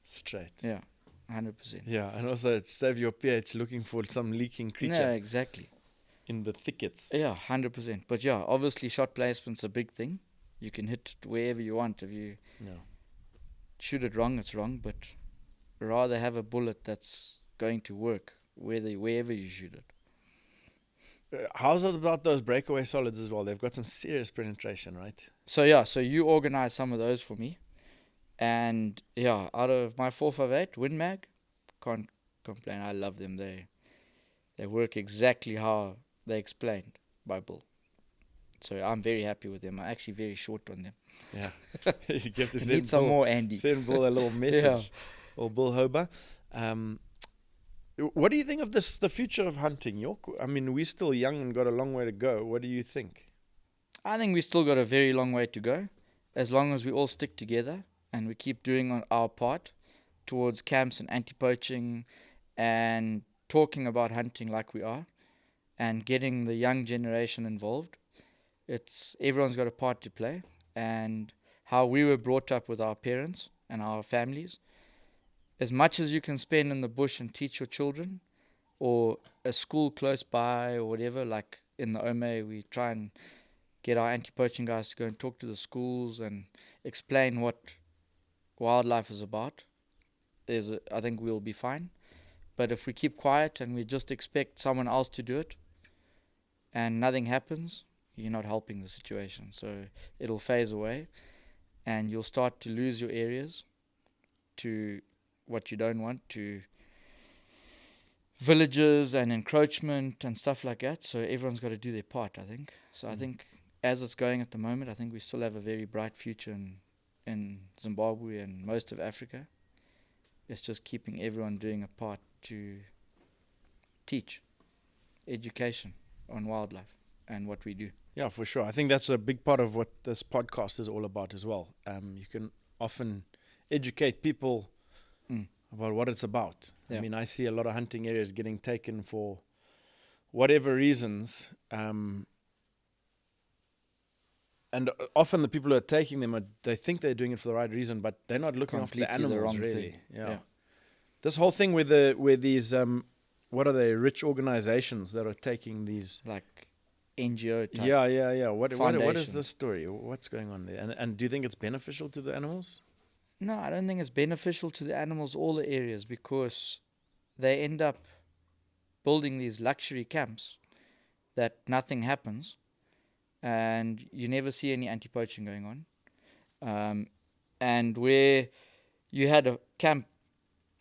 Straight. Yeah, 100%. Yeah, and also save your PH looking for some leaking creature. Yeah, exactly. In the thickets. Yeah, 100%. But yeah, obviously shot placement's a big thing. You can hit it wherever you want. If you shoot it wrong, it's wrong. But rather have a bullet that's going to work wherever you shoot it. How's it about those breakaway solids as well? They've got some serious penetration, right? So yeah, so you organize some of those for me. And yeah, out of my 458 Win Mag, can't complain. I love them. They work exactly how they explained by Bill. So I'm very happy with them. I'm actually very short on them. Yeah. You have to need some more, Andy. Send Bill a little message. Or Bill Hober. What do you think of the future of hunting, York? I mean, we're still young and got a long way to go. What do you think? I think we still got a very long way to go, as long as we all stick together and we keep doing our part towards camps and anti-poaching and talking about hunting like we are, and getting the young generation involved. Everyone's got a part to play, and how we were brought up with our parents and our families. As much as you can spend in the bush and teach your children, or a school close by or whatever. Like in the Ome, we try and get our anti-poaching guys to go and talk to the schools and explain what wildlife is about. I think we'll be fine. But if we keep quiet and we just expect someone else to do it and nothing happens, you're not helping the situation. So it'll phase away and you'll start to lose your areas to what you don't want, to villages and encroachment and stuff like that. So everyone's got to do their part, I think. So I think as it's going at the moment, I think we still have a very bright future in Zimbabwe and most of Africa. It's just keeping everyone doing a part to teach education on wildlife and what we do. Yeah, for sure. I think that's a big part of what this podcast is all about as well. You can often educate people about what it's about. Yeah. I mean, I see a lot of hunting areas getting taken for whatever reasons. And often the people who are taking them, they think they're doing it for the right reason, but they're not looking after the Completely the animals, wrong really. thing. Yeah. Yeah. This whole thing with these, what are they, rich organizations that are taking these... Like NGO type. Yeah. What is foundations. the story? What's going on there? And do you think it's beneficial to the animals? No, I don't think it's beneficial to the animals or the areas, because they end up building these luxury camps that nothing happens and you never see any anti-poaching going on. And where you had a camp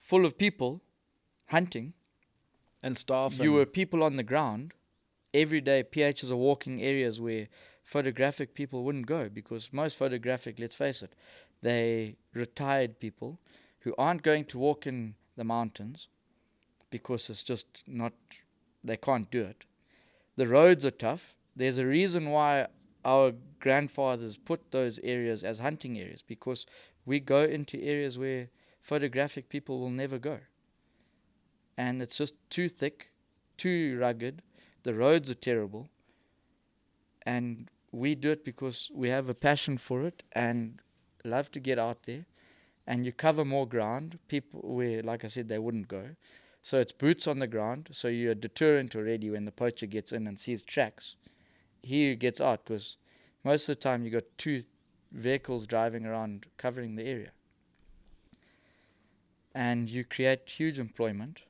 full of people hunting, And staff. you were people on the ground. Every day, PHs are walking areas where photographic people wouldn't go, because most photographic, let's face it, they retired people who aren't going to walk in the mountains because it's just not, they can't do it. The roads are tough. There's a reason why our grandfathers put those areas as hunting areas, because we go into areas where photographic people will never go. And it's just too thick, too rugged. The roads are terrible. And we do it because we have a passion for it and love to get out there. And you cover more ground. People where, like I said, they wouldn't go. So it's boots on the ground. So you're a deterrent already when the poacher gets in and sees tracks. He gets out, because most of the time you got 2 vehicles driving around covering the area. And you create huge employment.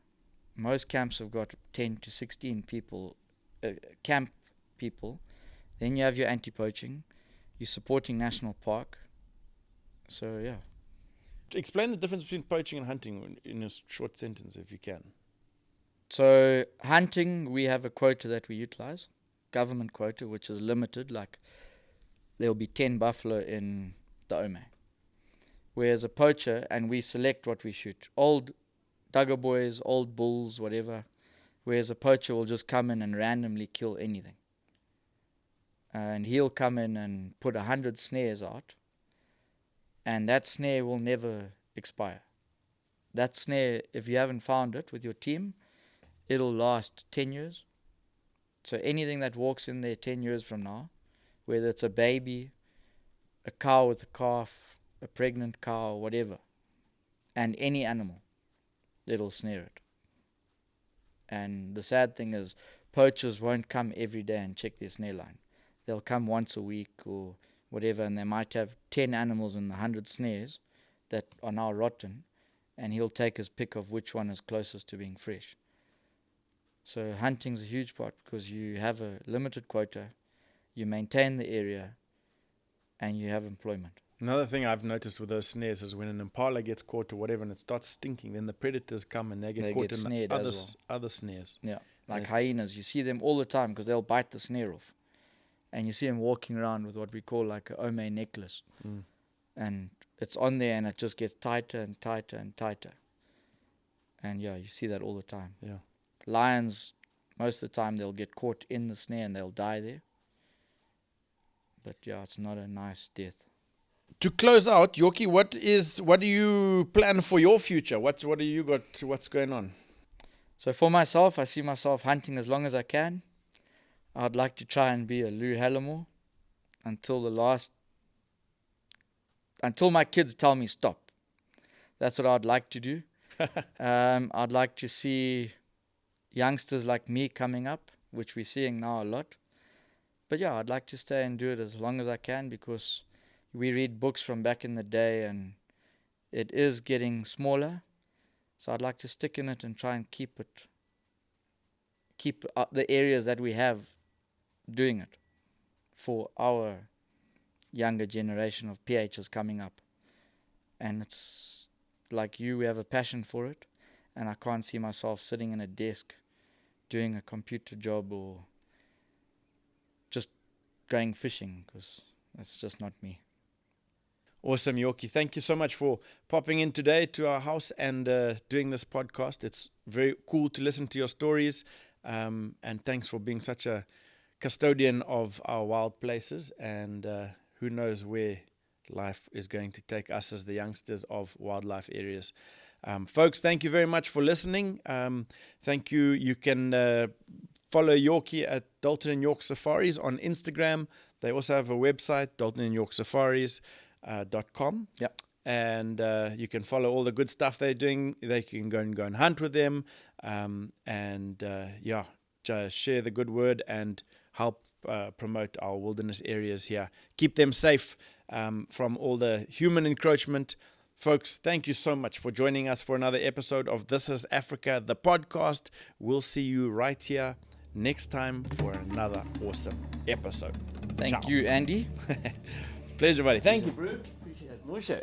Most camps have got 10 to 16 people, camp people. Then you have your anti-poaching. You're supporting national park. So, yeah. Explain the difference between poaching and hunting in a short sentence, if you can. So, hunting, we have a quota that we utilize. Government quota, which is limited. Like, there'll be 10 buffalo in the Ome. Whereas a poacher, and we select what we shoot. Old Dugger boys, old bulls, whatever. Whereas a poacher will just come in and randomly kill anything. And he'll come in and put 100 snares out. And that snare will never expire. That snare, if you haven't found it with your team, it'll last 10 years. So anything that walks in there 10 years from now, whether it's a baby, a cow with a calf, a pregnant cow, whatever, and any animal, it'll snare it. And the sad thing is, poachers won't come every day and check their snare line. They'll come once a week or whatever, and they might have 10 animals in the 100 snares that are now rotten, and he'll take his pick of which one is closest to being fresh. So hunting's a huge part, because you have a limited quota, you maintain the area, and you have employment. Another thing I've noticed with those snares is when an impala gets caught or whatever and it starts stinking, then the predators come and they get caught in the other snares. Yeah, like hyenas. You see them all the time because they'll bite the snare off. And you see them walking around with what we call like a Ome necklace. And it's on there and it just gets tighter and tighter and tighter. And yeah, you see that all the time. Yeah. Lions, most of the time they'll get caught in the snare and they'll die there. But yeah, it's not a nice death. To close out, Yorkie, what do you plan for your future? What do you got? What's going on? So for myself, I see myself hunting as long as I can. I'd like to try and be a Lou Hallamore until my kids tell me stop. That's what I'd like to do. I'd like to see youngsters like me coming up, which we're seeing now a lot. But yeah, I'd like to stay and do it as long as I can, because we read books from back in the day and it is getting smaller. So I'd like to stick in it and try and keep the areas that we have doing it for our younger generation of PHs coming up. And it's like we have a passion for it, and I can't see myself sitting in a desk doing a computer job or just going fishing, because that's just not me. Awesome, Yorkie. Thank you so much for popping in today to our house and doing this podcast. It's very cool to listen to your stories, and thanks for being such a custodian of our wild places, and who knows where life is going to take us as the youngsters of wildlife areas. Folks, thank you very much for listening. Thank you. You can follow Yorkie at Dalton and York Safaris on Instagram. They also have a website, daltonandyorksafaris.com. Yep. And you can follow all the good stuff they're doing. They can go and hunt with them, just share the good word and help promote our wilderness areas here. Keep them safe from all the human encroachment. Folks, thank you so much for joining us for another episode of This is Africa, the podcast. We'll see you right here next time for another awesome episode. Thank Ciao. you, Andy. Pleasure, buddy. Thank you, bro. Appreciate it.